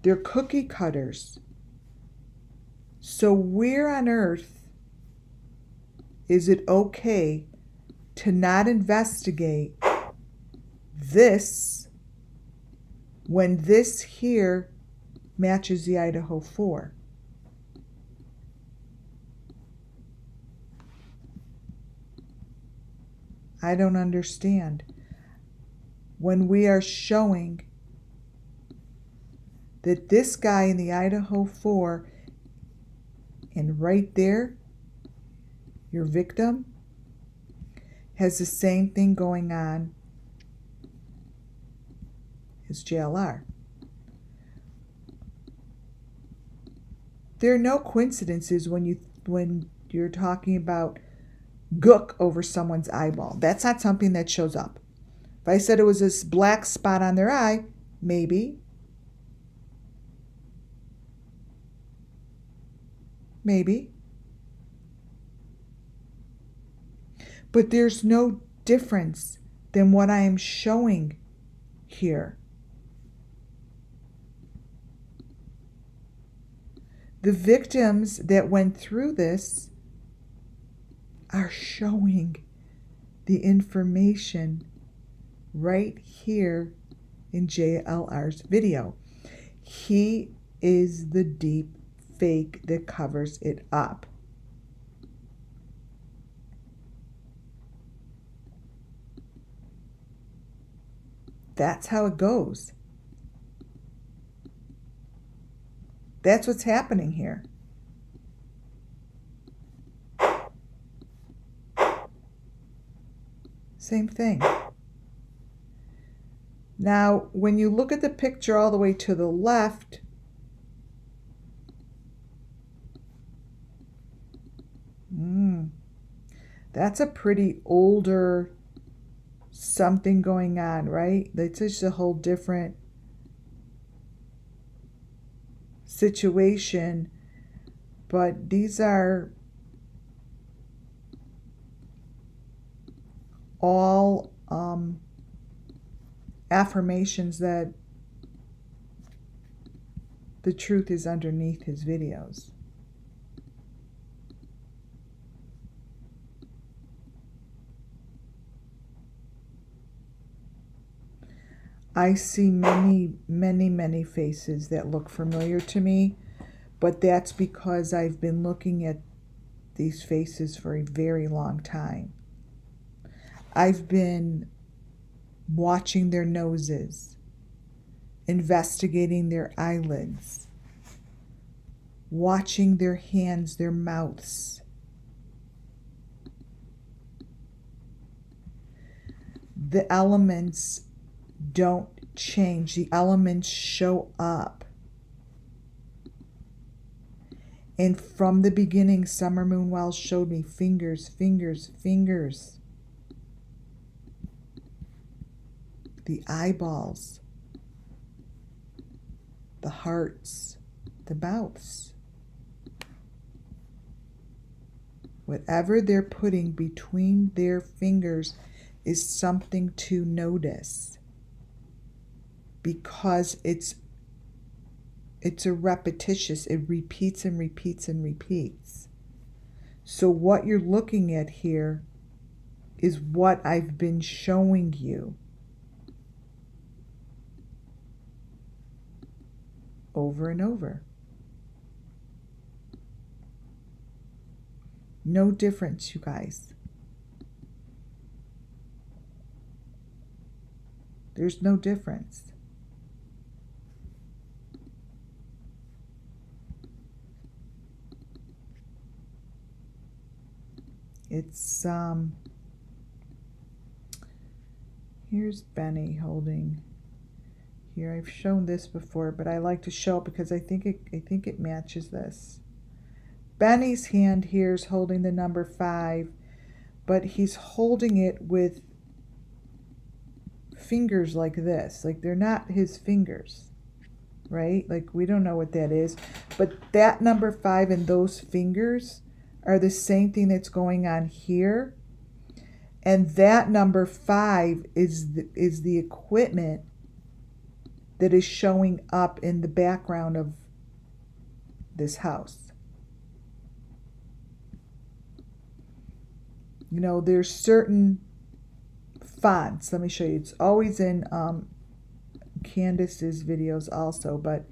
They're cookie cutters. So where on earth is it okay to not investigate this when this here matches the Idaho 4? I don't understand. When we are showing that this guy in the Idaho 4, and right there, your victim, has the same thing going on as JLR. There are no coincidences when you're talking about gook over someone's eyeball. That's not something that shows up. If I said it was this black spot on their eye, maybe. Maybe. But there's no difference than what I am showing here. The victims that went through this are showing the information right here in JLR's video. He is the deep fake that covers it up. That's how it goes. That's what's happening here. Same thing. Now, when you look at the picture all the way to the left, that's a pretty older something going on, right? That's just a whole different situation. But these are all affirmations that the truth is underneath his videos. I see many, many, many faces that look familiar to me, but that's because I've been looking at these faces for a very long time. I've been watching their noses, investigating their eyelids, watching their hands, their mouths. The elements don't change. The elements show up. And from the beginning, Summer Moon Wells showed me fingers, fingers, fingers. The eyeballs, the hearts, the mouths. Whatever they're putting between their fingers is something to notice, because it's a repetitious, it repeats and repeats and repeats. So what you're looking at here is what I've been showing you over and over. No difference, you guys. There's no difference. It's, here's Benny holding. Here, I've shown this before, but I like to show it because I think it matches this. Benny's hand here is holding the number 5, but he's holding it with fingers like this. Like, they're not his fingers, right? Like, we don't know what that is. But that number 5 and those fingers are the same thing that's going on here. And that number 5 is the equipment that is showing up in the background of this house. You know, there's certain fonts. Let me show you. It's always in Candace's videos also, but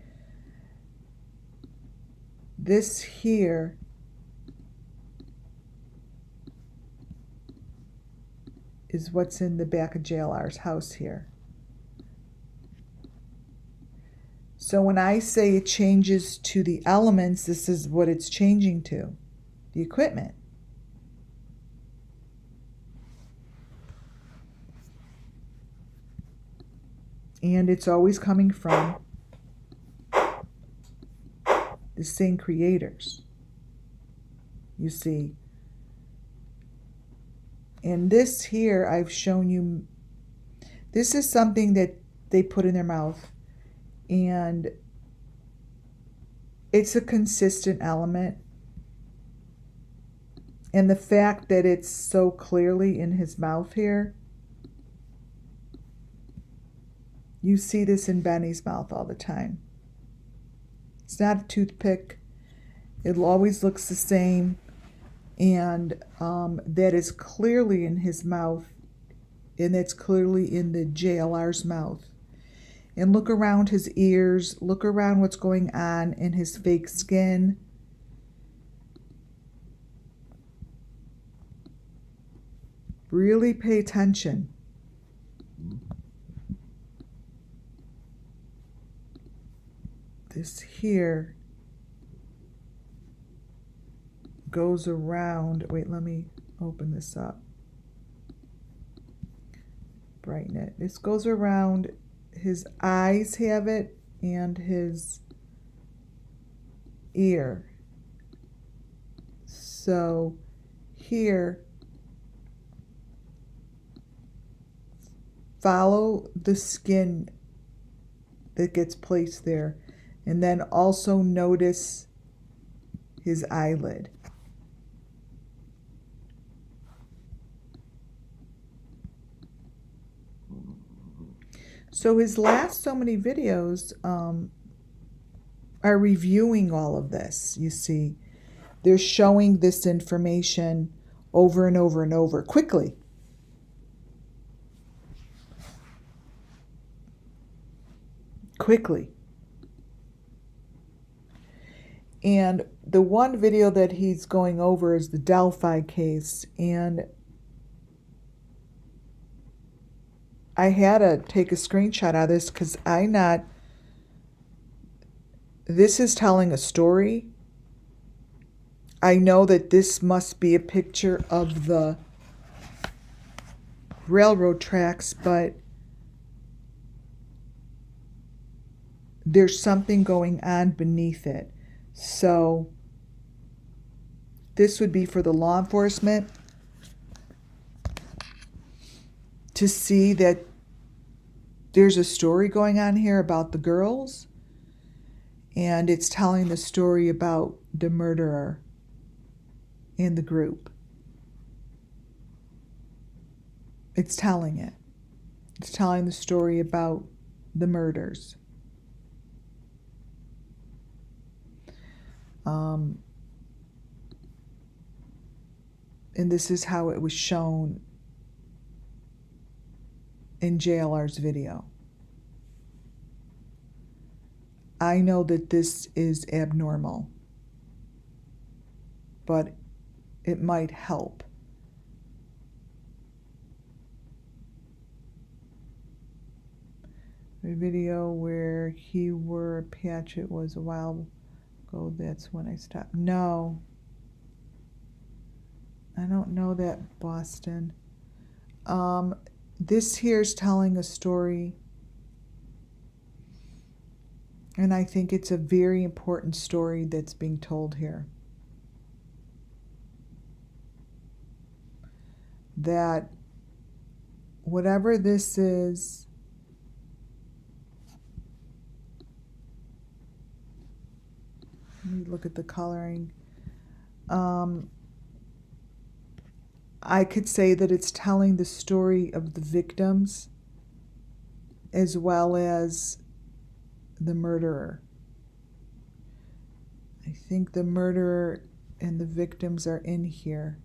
this here is what's in the back of JLR's house here. So when I say it changes to the elements, this is what it's changing to, the equipment. And it's always coming from the same creators, you see. And this here, I've shown you, this is something that they put in their mouth, and it's a consistent element. And the fact that it's so clearly in his mouth here, you see this in Benny's mouth all the time. It's not a toothpick. It always looks the same. And that is clearly in his mouth. And that's clearly in the JLR's mouth. And look around his ears. Look around what's going on in his fake skin. Really pay attention. This here goes around. Wait, let me open this up. Brighten it. This goes around. His eyes have it, and his ear. So here, follow the skin that gets placed there, and then also notice his eyelid. So his last so many videos are reviewing all of this, you see. They're showing this information over and over and over quickly. Quickly. And the one video that he's going over is the Delphi case, and I had to take a screenshot of this because this is telling a story. I know that this must be a picture of the railroad tracks, but there's something going on beneath it. So this would be for the law enforcement to see that there's a story going on here about the girls, and it's telling the story about the murderer in the group. It's telling it. It's telling the story about the murders. And this is how it was shown in JLR's video. I know that this is abnormal, but it might help. A video where he wore a patch, it was a while ago, that's when I stopped. No. I don't know that, Boston. This here's telling a story, and I think it's a very important story that's being told here. That whatever this is, let me look at the coloring. I could say that it's telling the story of the victims as well as the murderer. I think the murderer and the victims are in here.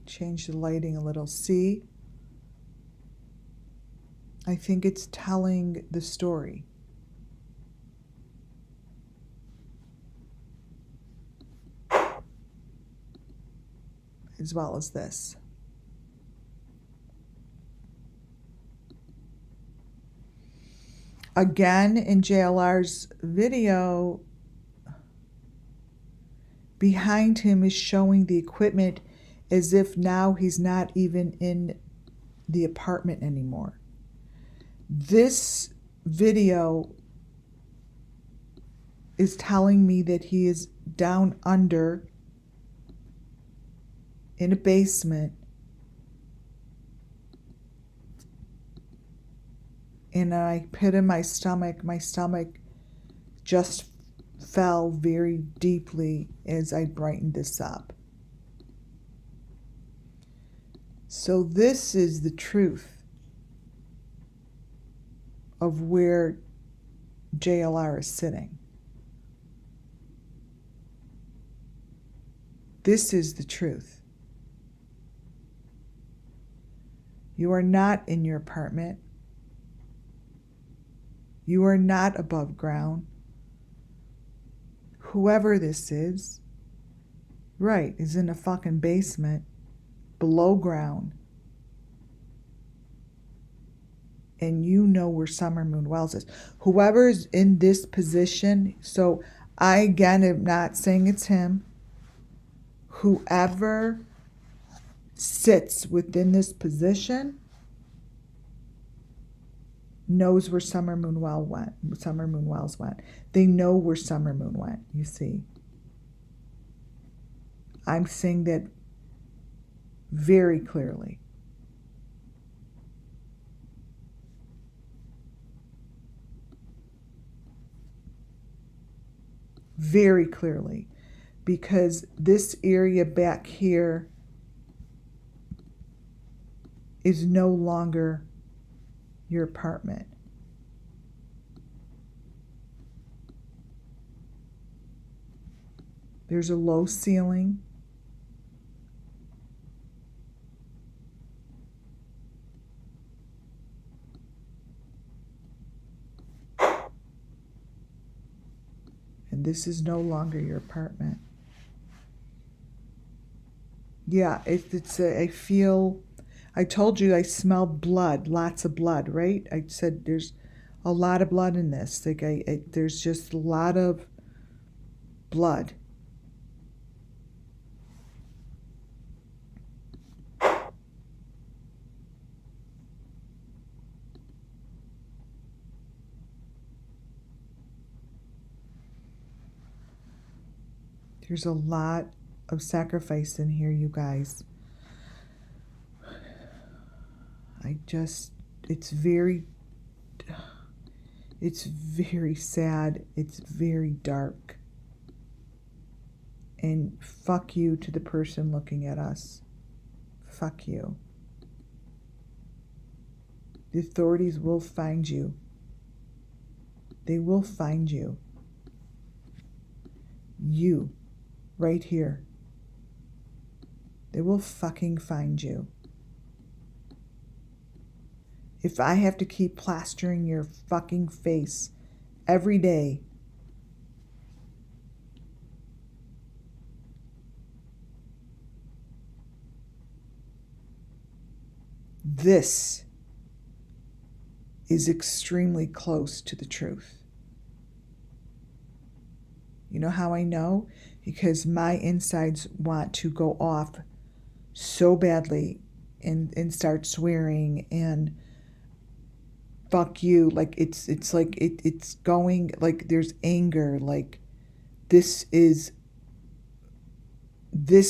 Change the lighting a little. See? I think it's telling the story. As well as this. Again, in JLR's video, behind him is showing the equipment as if now he's not even in the apartment anymore. This video is telling me that he is down under in a basement, and I pit in my stomach just fell very deeply as I brightened this up. So this is the truth of where JLR is sitting. This is the truth. You are not in your apartment. You are not above ground. Whoever this is, right, is in a fucking basement, below ground. And you know where Summer Moon Wells is. Whoever's in this position, so I again am not saying it's him. Whoever sits within this position knows where Summer Moon Wells went. They know where Summer Moon went, you see. I'm saying that very clearly. Very clearly. Because this area back here is no longer your apartment. There's a low ceiling. And this is no longer your apartment. Yeah, I told you I smell blood, lots of blood, right? I said there's a lot of blood in this. There's just a lot of blood. There's a lot of sacrifice in here, you guys. It's very sad. It's very dark. And fuck you to the person looking at us. Fuck you. The authorities will find you. They will find you. You. Right here. They will fucking find you. If I have to keep plastering your fucking face every day, this is extremely close to the truth. You know how I know? Because my insides want to go off so badly and start swearing and fuck you. Like it's going, like there's anger. Like this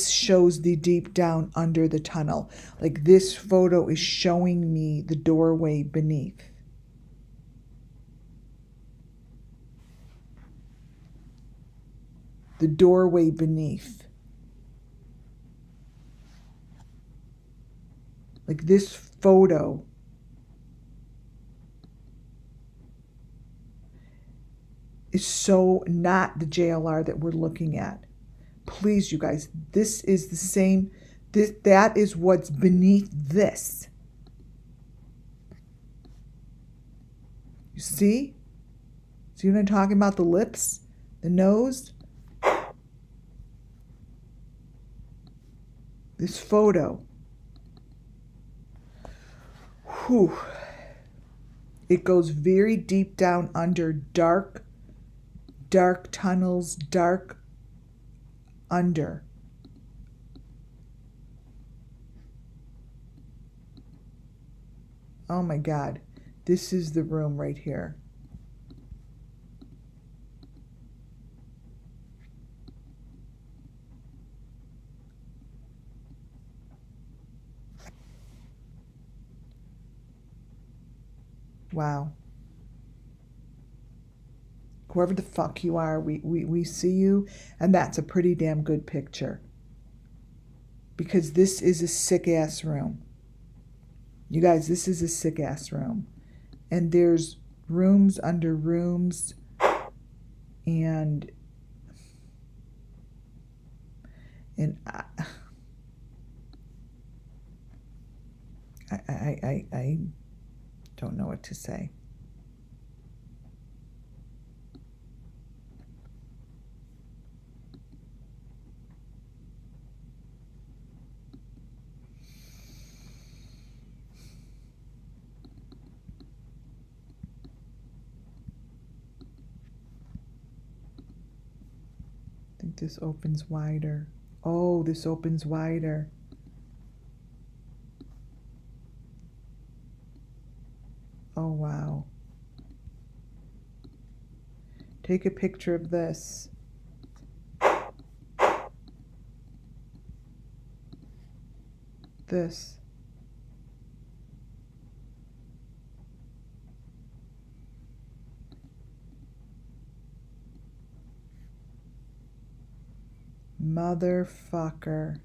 shows the deep down under the tunnel. Like this photo is showing me the doorway beneath. the doorway beneath. Like this photo is so not the JLR that we're looking at. Please, you guys, this is the same. That is what's beneath this. You see? See what I'm talking about? The lips, the nose. This photo. Whew. It goes very deep down under dark tunnels, dark under. Oh my God. This is the room right here. Wow. Whoever the fuck you are, we see you, and that's a pretty damn good picture. Because this is a sick-ass room. You guys, this is a sick-ass room. And there's rooms under rooms, and I don't know what to say. I think this opens wider. Oh, this opens wider. Oh, wow. Take a picture of this. This. Motherfucker.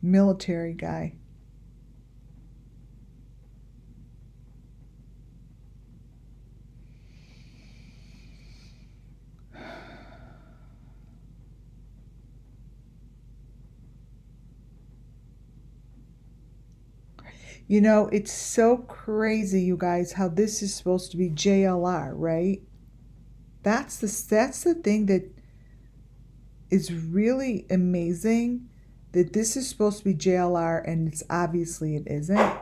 Military guy. You know, it's so crazy, you guys, how this is supposed to be JLR, right? That's the thing that is really amazing, that this is supposed to be JLR, and it's obviously it isn't.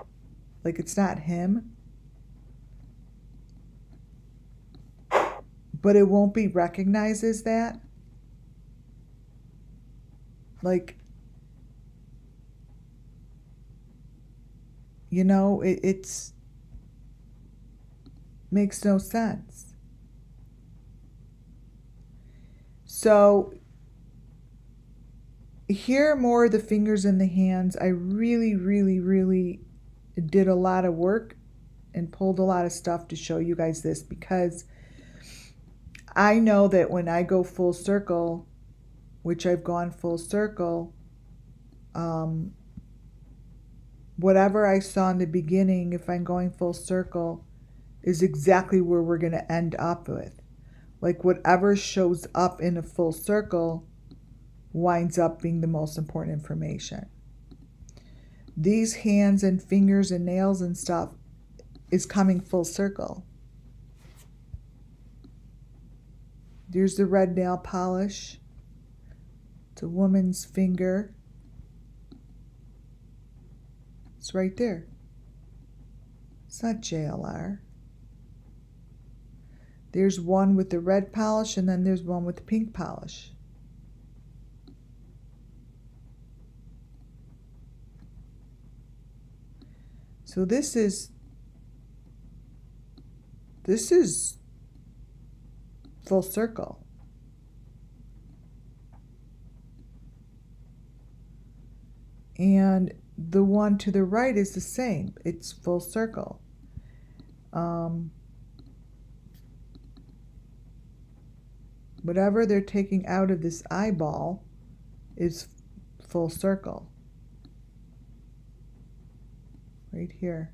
Like, it's not him. But it won't be recognized as that. Like, you know, it's makes no sense. So here are more of the fingers and the hands. I really, really, really did a lot of work and pulled a lot of stuff to show you guys this, because I know that when I go full circle, which I've gone full circle, whatever I saw in the beginning, if I'm going full circle, is exactly where we're going to end up with. Like, whatever shows up in a full circle winds up being the most important information. These hands and fingers and nails and stuff is coming full circle. There's the red nail polish. It's a woman's finger. It's right there. It's not JLR. There's one with the red polish, and then there's one with the pink polish. So this is full circle. And the one to the right is the same. It's full circle. Whatever they're taking out of this eyeball is full circle. Right here.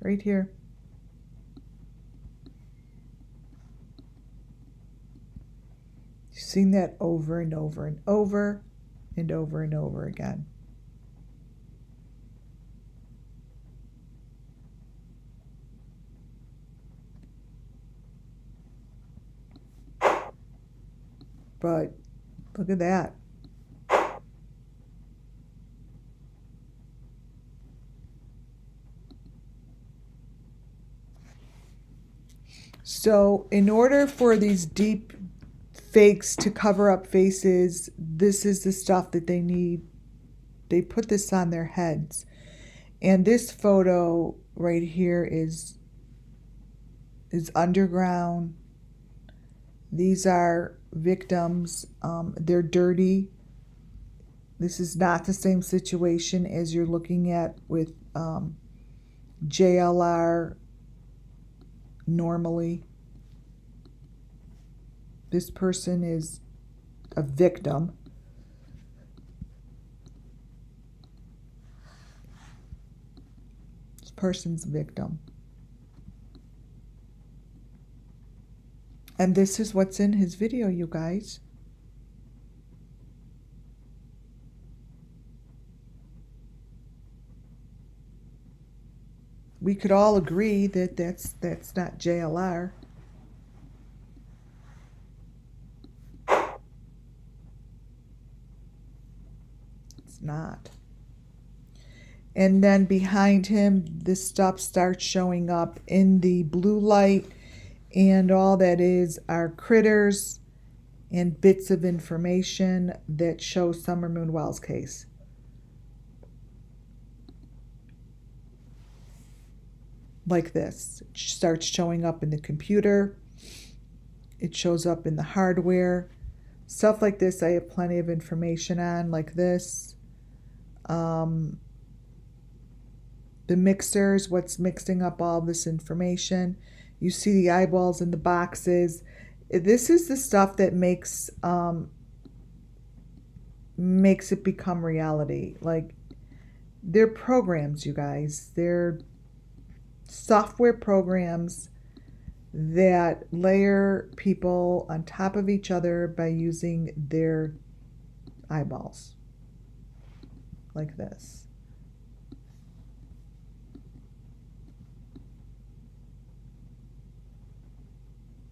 Right here. You've seen that over and over and over and over and over again. But look at that. So in order for these deep fakes to cover up faces, this is the stuff that they need. They put this on their heads. And this photo right here is underground. These are victims. They're dirty. This is not the same situation as you're looking at with JLR normally. This person is a victim. This person's a victim. And this is what's in his video, you guys. We could all agree that that's not JLR. It's not. And then behind him, this stuff starts showing up in the blue light, and all that is are critters and bits of information that show SUMMERWELLS case. Like this. It starts showing up in the computer. It shows up in the hardware. Stuff like this I have plenty of information on, like this. The mixers, what's mixing up all this information. You see the eyeballs in the boxes. This is the stuff that makes it become reality. Like, they're programs, you guys. They're software programs that layer people on top of each other by using their eyeballs. Like this.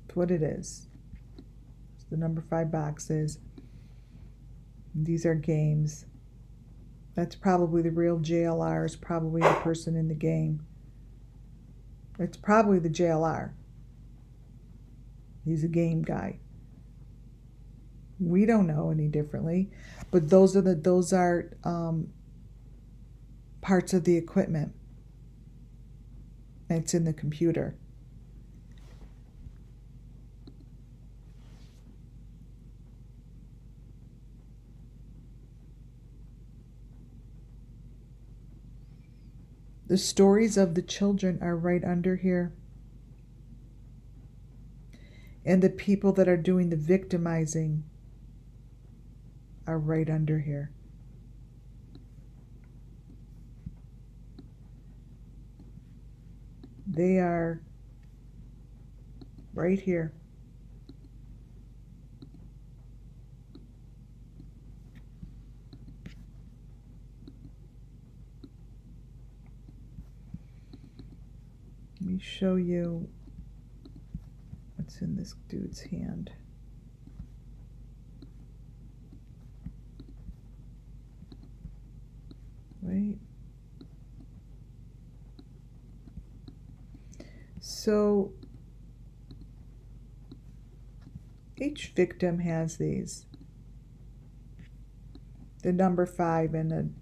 That's what it is. It's the number 5 boxes. These are games. That's probably the real JLR, is probably the person in the game. It's probably the JLR. He's a game guy. We don't know any differently, but those are parts of the equipment. It's in the computer. The stories of the children are right under here. And the people that are doing the victimizing are right under here. They are right here. Let me show you what's in this dude's hand. Right? So each victim has these. The number 5 and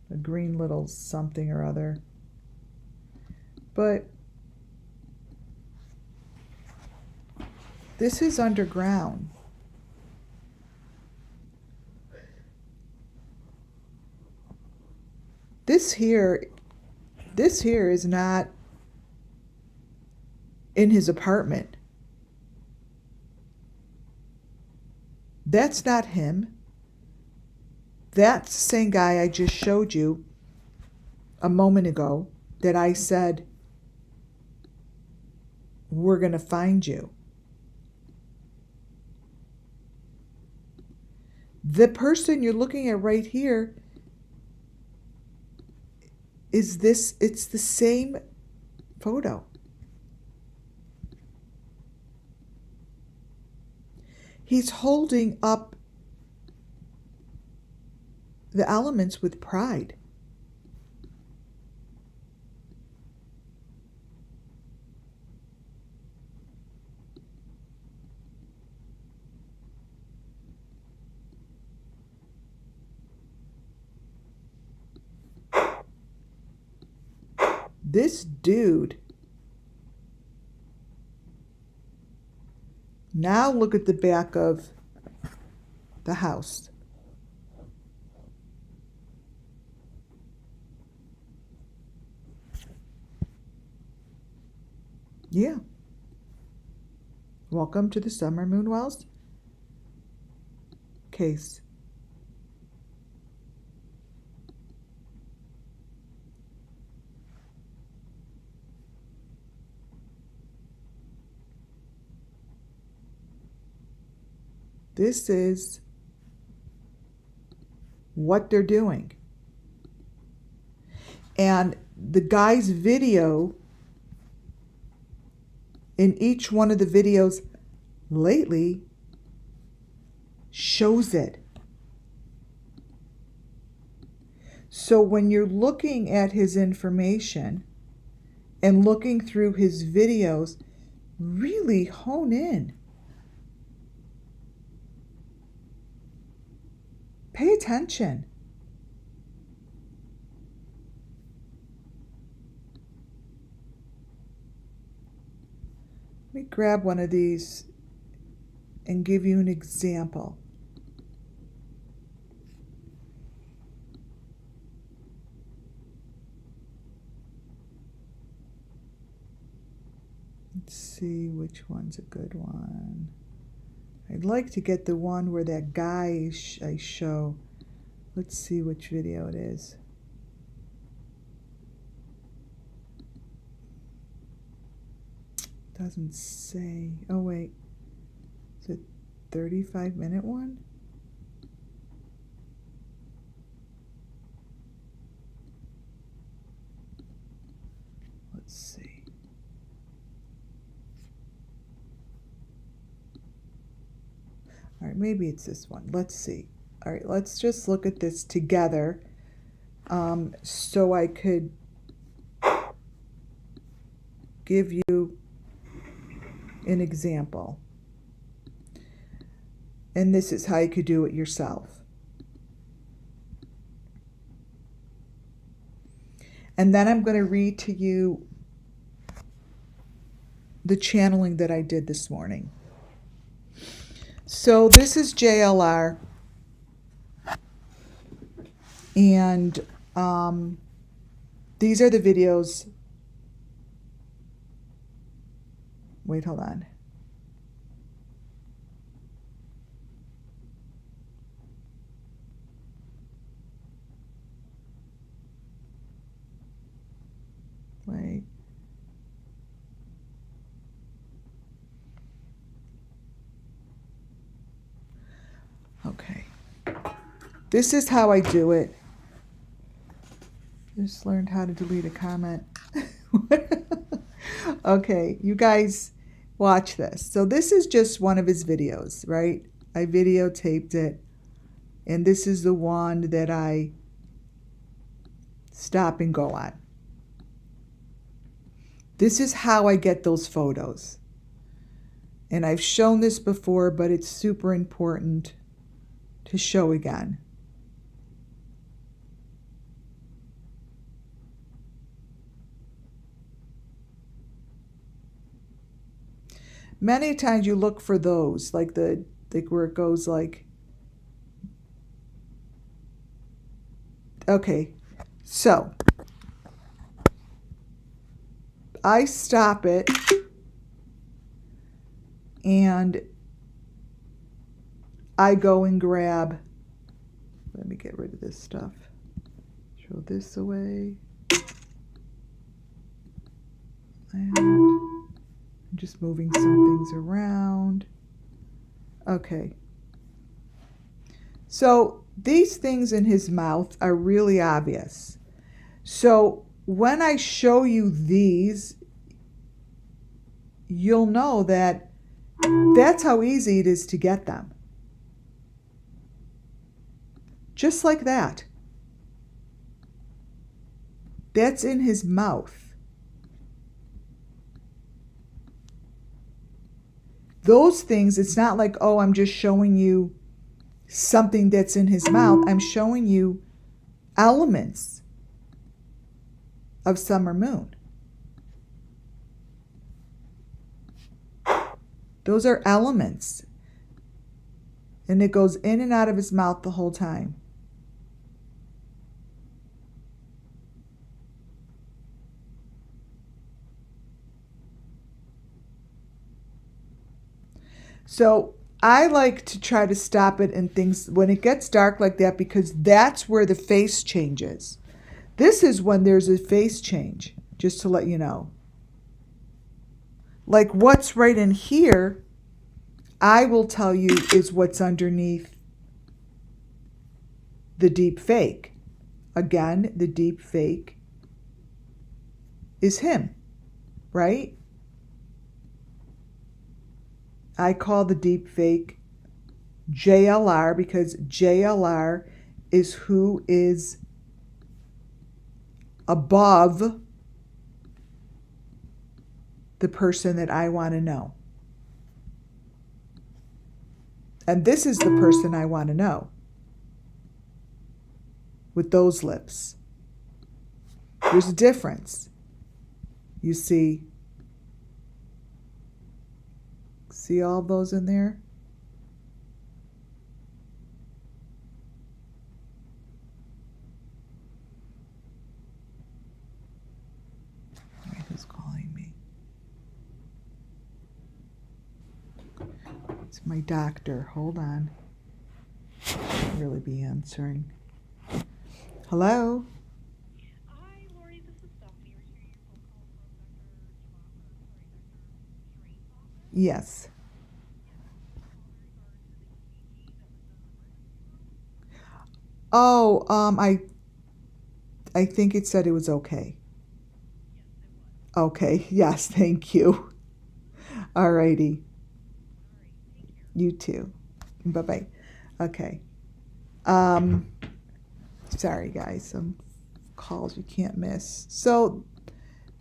a green little something or other. But this is underground. This here is not in his apartment. That's not him. That's the same guy I just showed you a moment ago that I said, we're going to find you. The person you're looking at right here is this, it's the same photo. He's holding up the elements with pride. This dude. Now look at the back of the house. Yeah. Welcome to the SUMMERWELLS case. This is what they're doing. And the guy's video, in each one of the videos lately, shows it. So when you're looking at his information and looking through his videos, really hone in. Pay attention. Let me grab one of these and give you an example. Let's see which one's a good one. I'd like to get the one where that guy I show. Let's see which video it is. Doesn't say. Oh wait, is it 35-minute one? Let's see. All right, maybe it's this one. Let's see. All right, let's just look at this together so I could give you an example. And this is how you could do it yourself. And then I'm going to read to you the channeling that I did this morning. So this is JLR. And these are the videos. Wait, hold on. Wait. Okay. This is how I do it. Just learned how to delete a comment. Okay, you guys watch this. So this is just one of his videos, right? I videotaped it. And this is the one that I stop and go on. This is how I get those photos. And I've shown this before, but it's super important to show again. Many times you look for those, like where it goes like, okay, so I stop it and I go and grab, let me get rid of this stuff. Throw this away. And I'm just moving some things around. Okay. So these things in his mouth are really obvious. So when I show you these, you'll know that that's how easy it is to get them. Just like that. That's in his mouth. Those things, it's not like, oh, I'm just showing you something that's in his mouth. I'm showing you elements of summer moon. Those are elements. And it goes in and out of his mouth the whole time. So I like to try to stop it in things when it gets dark like that, because that's where the face changes. This is when there's a face change, just to let you know. Like what's right in here, I will tell you is what's underneath the deep fake. Again, the deep fake is him, right? I call the deep fake JLR because JLR is who is above the person that I want to know. And this is the person I want to know with those lips. There's a difference. You see all those in there? Who's calling me? It's my doctor. Hold on. I'll really be answering. Hello? Hi, Lori. This is Stephanie. Returning your phone call from Dr. Strain's office. Yes. Oh, I think it said it was okay. Okay, yes, thank you. Alrighty. You too. Bye-bye. Okay. Sorry guys, some calls you can't miss. So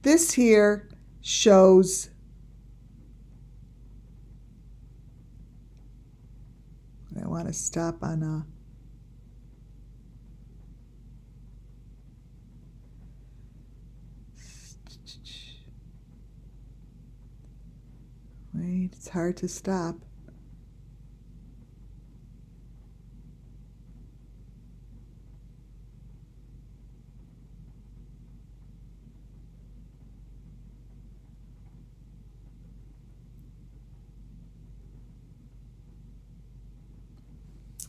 this here shows I want to stop on a wait, it's hard to stop.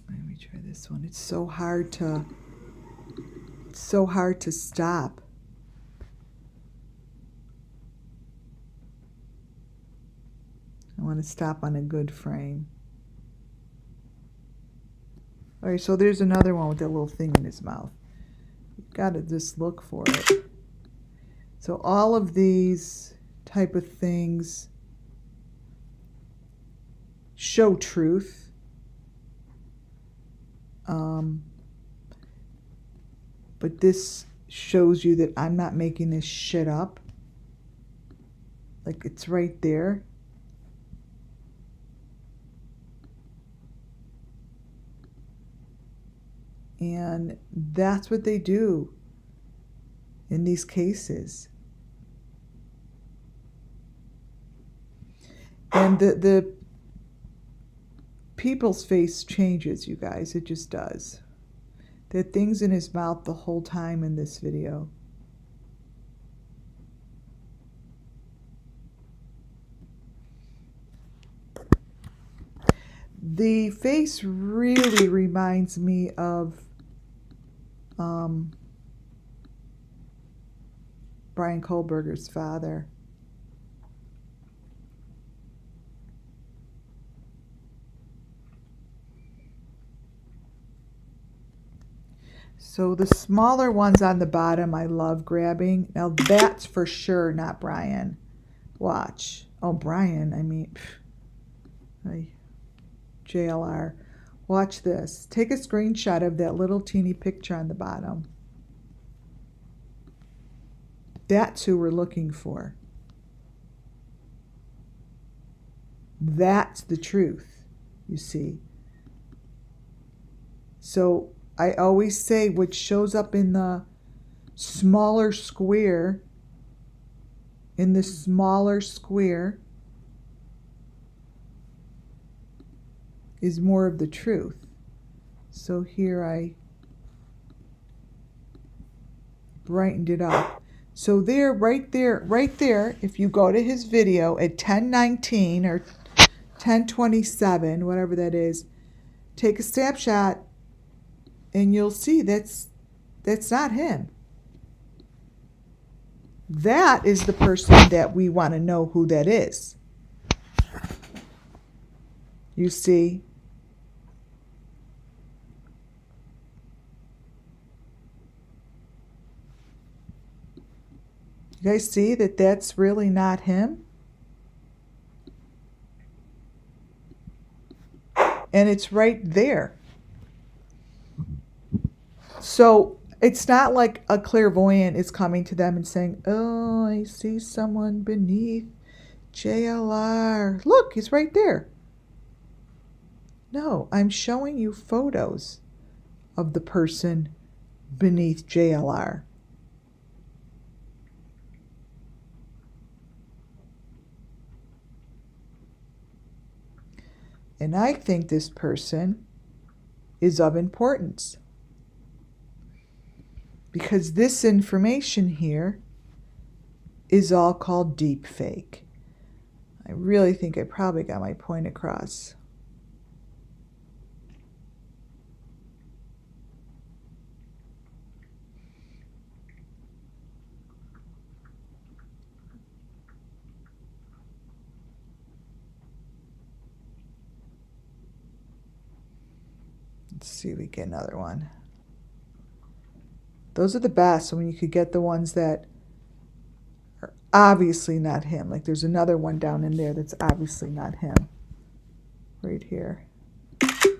Let me try this one. It's so hard to stop. I want to stop on a good frame. All right, so there's another one with that little thing in his mouth. You've got to just look for it. So all of these type of things show truth. But this shows you that I'm not making this shit up. Like it's right there. And that's what they do in these cases. And the people's face changes, you guys. It just does. There are things in his mouth the whole time in this video. The face really reminds me of Brian Kohlberger's father. So the smaller ones on the bottom I love grabbing. Now that's for sure not Brian. Watch. Oh, Brian, I mean, JLR. Watch this. Take a screenshot of that little teeny picture on the bottom. That's who we're looking for. That's the truth, you see. So I always say what shows up in the smaller square, is more of the truth. So here I brightened it up. So there, right there, if you go to his video at 10:19 or 10:27, whatever that is, take a snapshot and you'll see that's not him. That is the person that we want to know who that is. You see? You guys see that that's really not him? And it's right there. So it's not like a clairvoyant is coming to them and saying, oh, I see someone beneath JLR. Look, he's right there. No, I'm showing you photos of the person beneath JLR. And I think this person is of importance. Because this information here is all called deep fake. I really think I probably got my point across. Let's see if we get another one. Those are the best when you could get the ones that are obviously not him. Like there's another one down in there that's obviously not him. Right here. I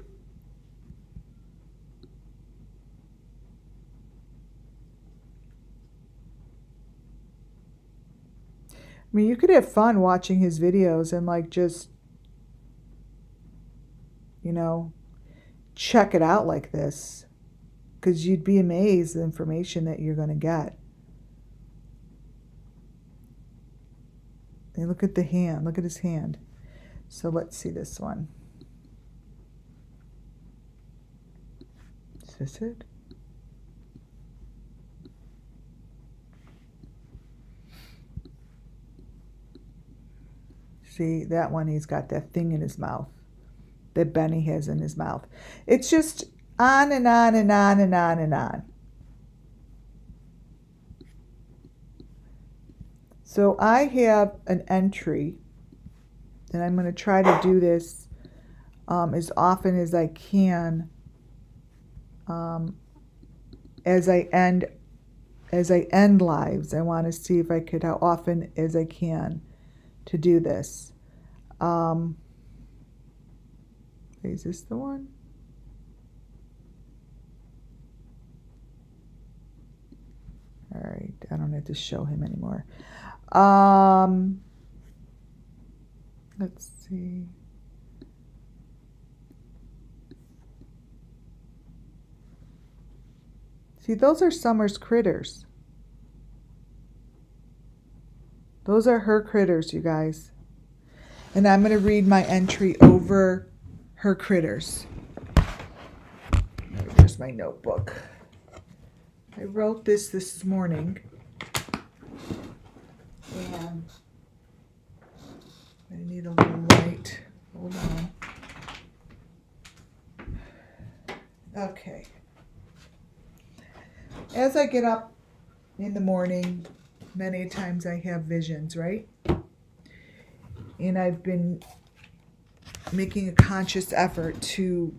mean, you could have fun watching his videos and like just, you know, check it out like this. Because you'd be amazed at the information that you're going to get. And look at the hand. Look at his hand. So let's see this one. Is this it? See, that one, he's got that thing in his mouth that Benny has in his mouth. It's just on and on and on and on and on. So I have an entry, and I'm going to try to do this as often as I can as I end lives. I want to see if I could, how often as I can, to do this. Is this the one? All right, I don't have to show him anymore. Let's see. See, those are Summer's critters. Those are her critters, you guys. And I'm going to read my entry over her critters. There's my notebook. I wrote this morning. And I need a little light. Hold on. Okay. As I get up in the morning, many times I have visions, right? And I've been making a conscious effort to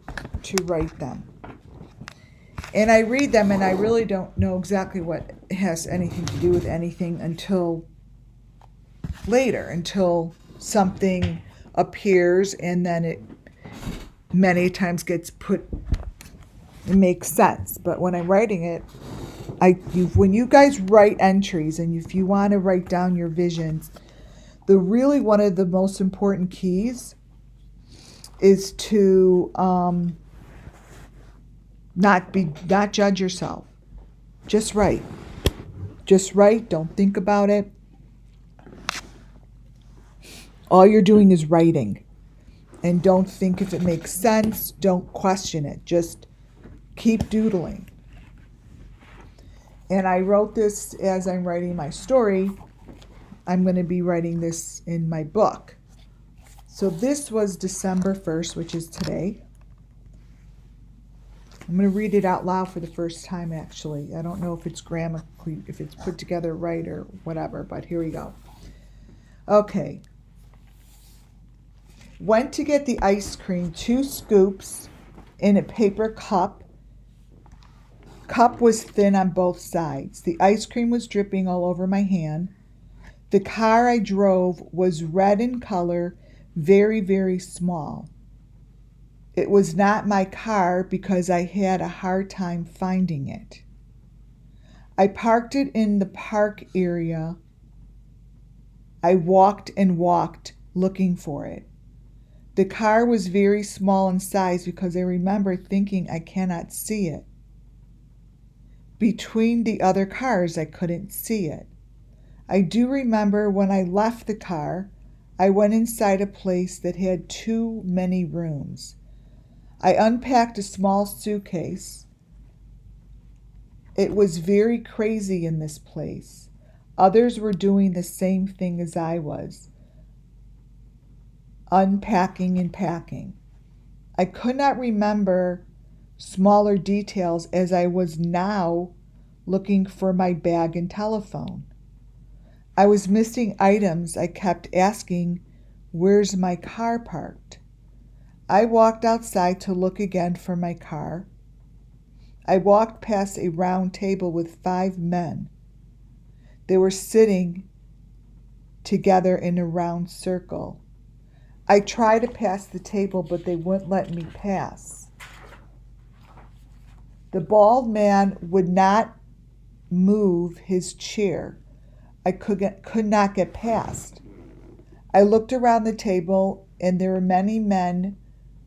write them. And I read them and I really don't know exactly what has anything to do with anything until later, until something appears and then it many times gets put, it makes sense. But when I'm writing it, when you guys write entries and if you want to write down your visions, one of the most important keys is to not judge yourself. Just write. Just write. Don't think about it. All you're doing is writing. And don't think if it makes sense. Don't question it. Just keep doodling. And I wrote this as I'm writing my story. I'm going to be writing this in my book. So this was December 1st, which is today. I'm going to read it out loud for the first time, actually. I don't know if it's grammatically, if it's put together right or whatever, but here we go. Okay. Went to get the ice cream, 2 scoops in a paper cup. Cup was thin on both sides. The ice cream was dripping all over my hand. The car I drove was red in color, very, very small. It was not my car because I had a hard time finding it. I parked it in the park area. I walked and walked looking for it. The car was very small in size because I remember thinking I cannot see it. Between the other cars, I couldn't see it. I do remember when I left the car, I went inside a place that had too many rooms. I unpacked a small suitcase. It was very crazy in this place. Others were doing the same thing as I was, unpacking and packing. I could not remember smaller details as I was now looking for my bag and telephone. I was missing items. I kept asking, "Where's my car parked?" I walked outside to look again for my car. I walked past a round table with 5 men. They were sitting together in a round circle. I tried to pass the table, but they wouldn't let me pass. The bald man would not move his chair. I could not get past. I looked around the table, and there were many men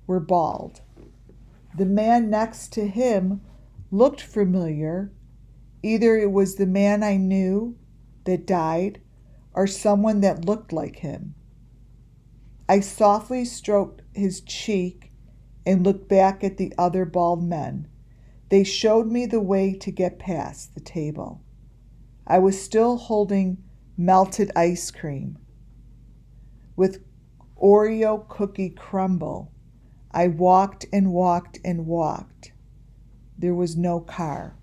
were bald. The man next to him looked familiar. Either it was the man I knew that died or someone that looked like him. I softly stroked his cheek and looked back at the other bald men. They showed me the way to get past the table. I was still holding melted ice cream with Oreo cookie crumble. I walked and walked and walked. There was no car.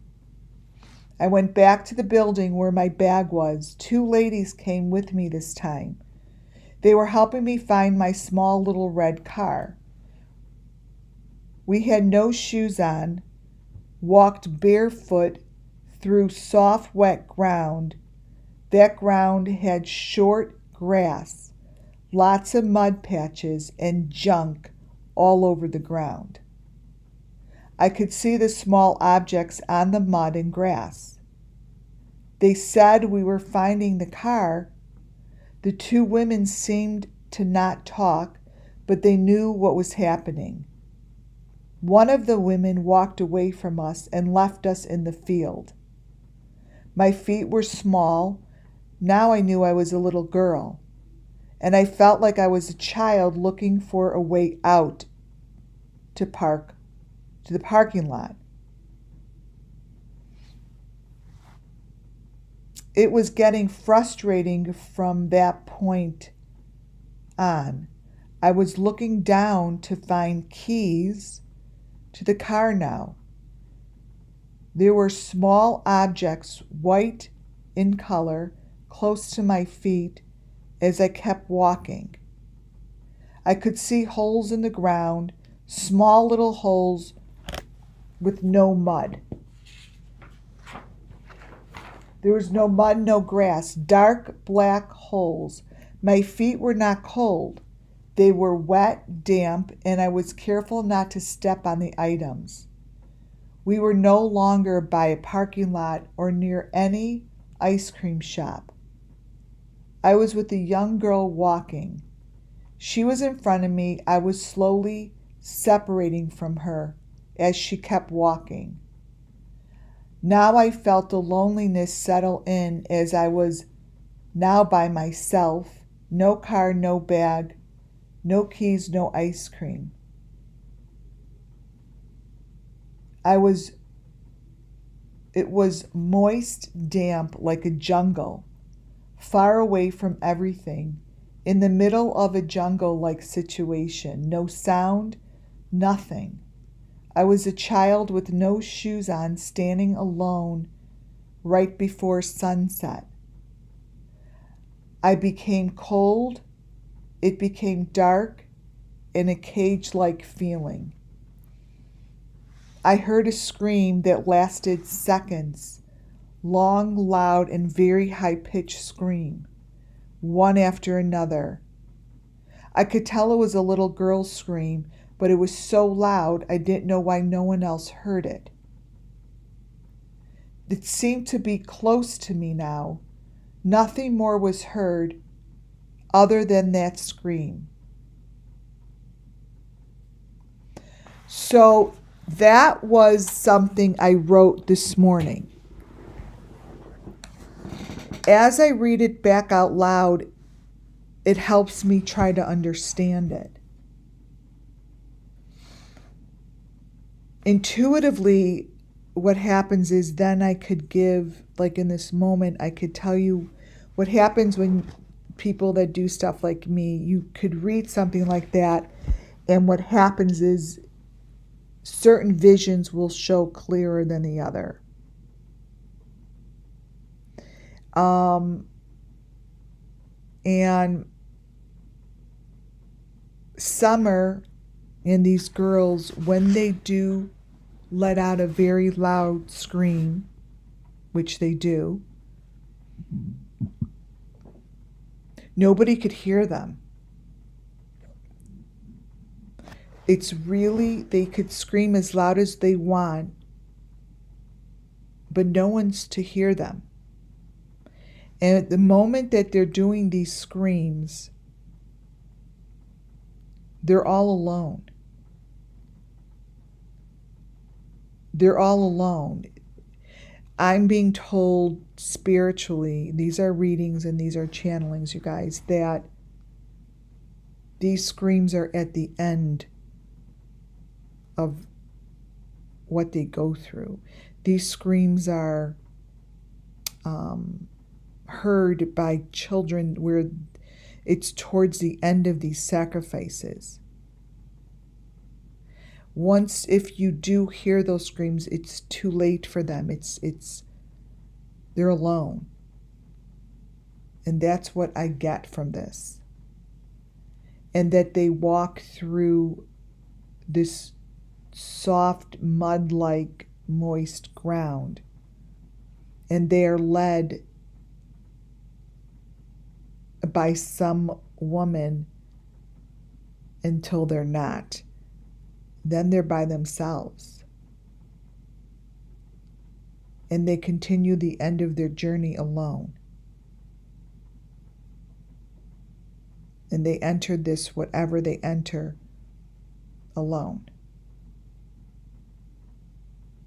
I went back to the building where my bag was. 2 ladies came with me this time. They were helping me find my small little red car. We had no shoes on, walked barefoot through soft, wet ground. That ground had short grass, lots of mud patches, and junk all over the ground. I could see the small objects on the mud and grass. They said we were finding the car. The 2 women seemed to not talk, but they knew what was happening. One of the women walked away from us and left us in the field. My feet were small. Now I knew I was a little girl. and I felt like I was a child looking for a way out to the parking lot. It was getting frustrating from that point on. I was looking down to find keys to the car now. There were small objects, white in color, close to my feet as I kept walking. I could see holes in the ground, small little holes with no mud. There was no mud, no grass, dark black holes. My feet were not cold. They were wet, damp, and I was careful not to step on the items. We were no longer by a parking lot or near any ice cream shop. I was with a young girl walking. She was in front of me. I was slowly separating from her as she kept walking. Now I felt the loneliness settle in as I was now by myself. No car, no bag, no keys, no ice cream. It was moist, damp, like a jungle, far away from everything, in the middle of a jungle-like situation. No sound, nothing. I was a child with no shoes on, standing alone right before sunset. I became cold, it became dark, and a cage-like feeling. I heard a scream that lasted seconds, long, loud, and very high-pitched scream, one after another. I could tell it was a little girl's scream, but it was so loud I didn't know why no one else heard it. It seemed to be close to me now. Nothing more was heard other than that scream. So that was something I wrote this morning. As I read it back out loud, it helps me try to understand it. Intuitively, what happens is then I could give, like in this moment, I could tell you what happens when people that do stuff like me, you could read something like that, and what happens is certain visions will show clearer than the other. And Summer and these girls, when they do let out a very loud scream, which they do, nobody could hear them. It's really, they could scream as loud as they want, but no one's to hear them. And at the moment that they're doing these screams, they're all alone. They're all alone. I'm being told spiritually, these are readings and these are channelings, you guys, that these screams are at the end of what they go through. These screams are heard by children where it's towards the end of these sacrifices. Once, if you do hear those screams, it's too late for them. They're alone. And that's what I get from this. And that they walk through this soft, mud-like, moist ground. And they are led by some woman until they're not. Then they're by themselves. And they continue the end of their journey alone. And they enter this, whatever they enter, alone.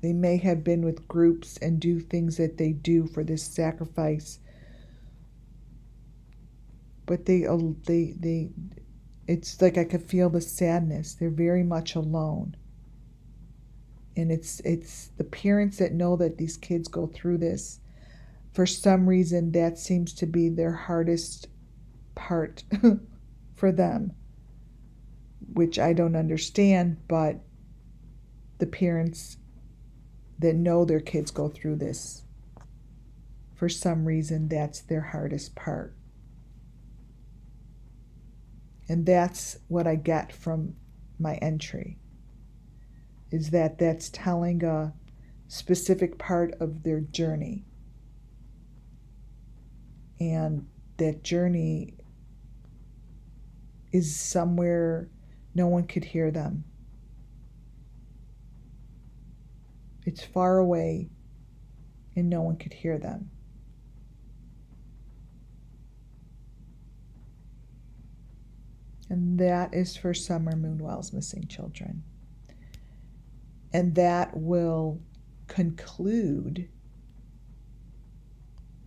They may have been with groups and do things that they do for this sacrifice but it's like I could feel the sadness. They're very much alone. And it's the parents that know that these kids go through this. For some reason, that seems to be their hardest part for them, which I don't understand, but the parents that know their kids go through this, for some reason, that's their hardest part. And that's what I get from my entry, is that that's telling a specific part of their journey. And that journey is somewhere no one could hear them. It's far away and no one could hear them. And that is for Summer Moonwell's missing children. And that will conclude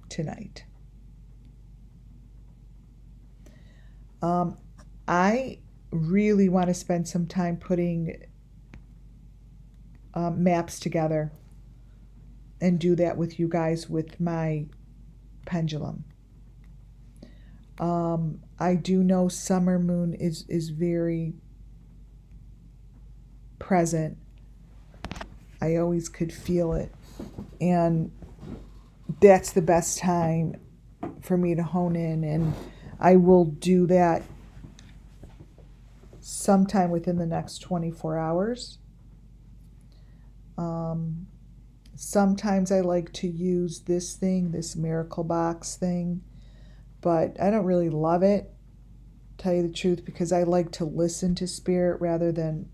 tonight. I really want to spend some time putting maps together and do that with you guys with my pendulum. I do know Summer Moon is very present. I always could feel it. And that's the best time for me to hone in, and I will do that sometime within the next 24 hours. Sometimes I like to use this thing, this miracle box thing, but I don't really love it, tell you the truth, because I like to listen to spirit rather than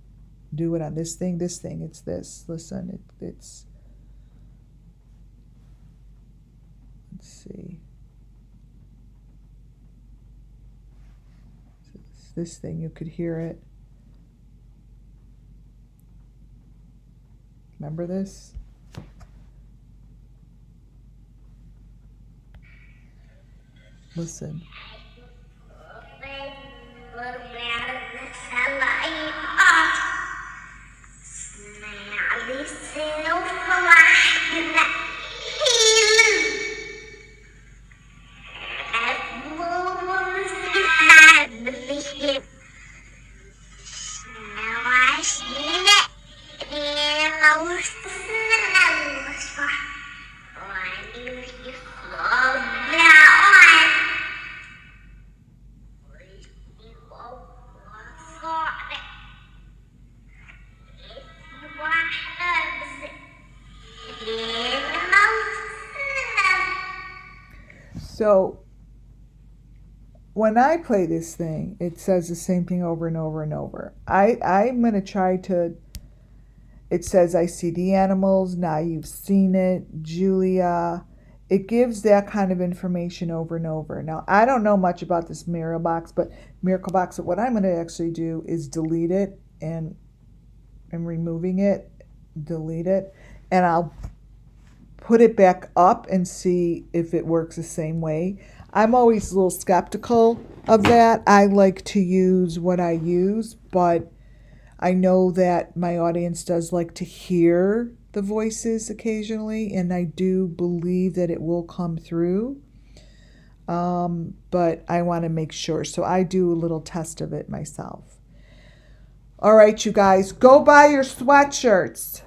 do it on this thing. This thing, it's this. Listen, it's let's see. It's this thing, you could hear it. Remember this? Listen. So when I play this thing, it says the same thing over and over and over. I'm going to try to, it says, I see the animals, now you've seen it, Julia. It gives that kind of information over and over. Now, I don't know much about this miracle box, but what I'm going to actually do is delete it, and I'm removing it, delete it, and I'll put it back up and see if it works the same way. I'm always a little skeptical of that. I like to use what I use, but I know that my audience does like to hear the voices occasionally, and I do believe that it will come through. But I want to make sure. So I do a little test of it myself. All right, you guys, go buy your sweatshirts.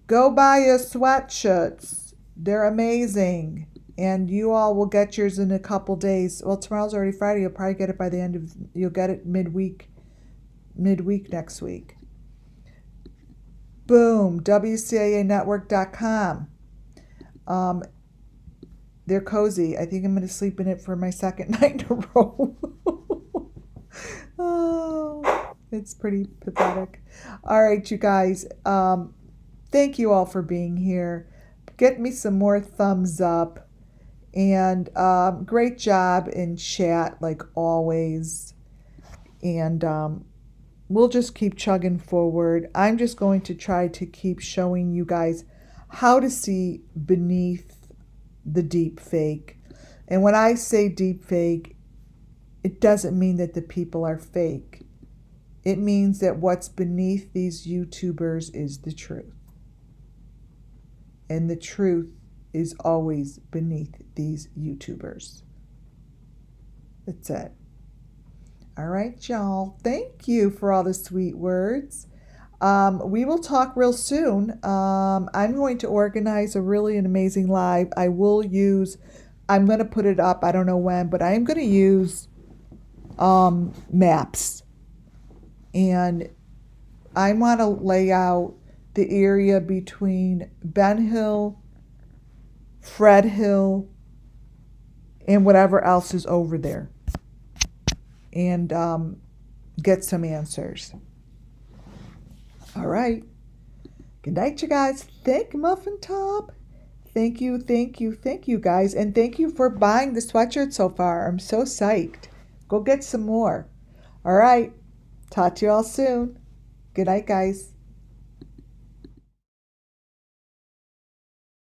Go buy your sweatshirts. They're amazing. And you all will get yours in a couple days. Well, tomorrow's already Friday. You'll probably get it you'll get it midweek next week. Boom, WCIAnetwork.com. They're cozy. I think I'm going to sleep in it for my second night in a row. Oh, it's pretty pathetic. All right, you guys. Thank you all for being here. Get me some more thumbs up. And great job in chat, like always. And we'll just keep chugging forward. I'm just going to try to keep showing you guys how to see beneath the deep fake. And when I say deep fake, it doesn't mean that the people are fake. It means that what's beneath these YouTubers is the truth. And the truth is always beneath these YouTubers. That's it. All right, y'all. Thank you for all the sweet words. We will talk real soon. I'm going to organize an amazing live. I'm going to put it up. I don't know when, but I am going to use maps. And I want to lay out the area between Ben Hill, Fred Hill, and whatever else is over there. And get some answers. All right. Good night, you guys. Thank you, Muffin Top. Thank you, guys. And thank you for buying the sweatshirt so far. I'm so psyched. Go get some more. All right. Talk to you all soon. Good night, guys.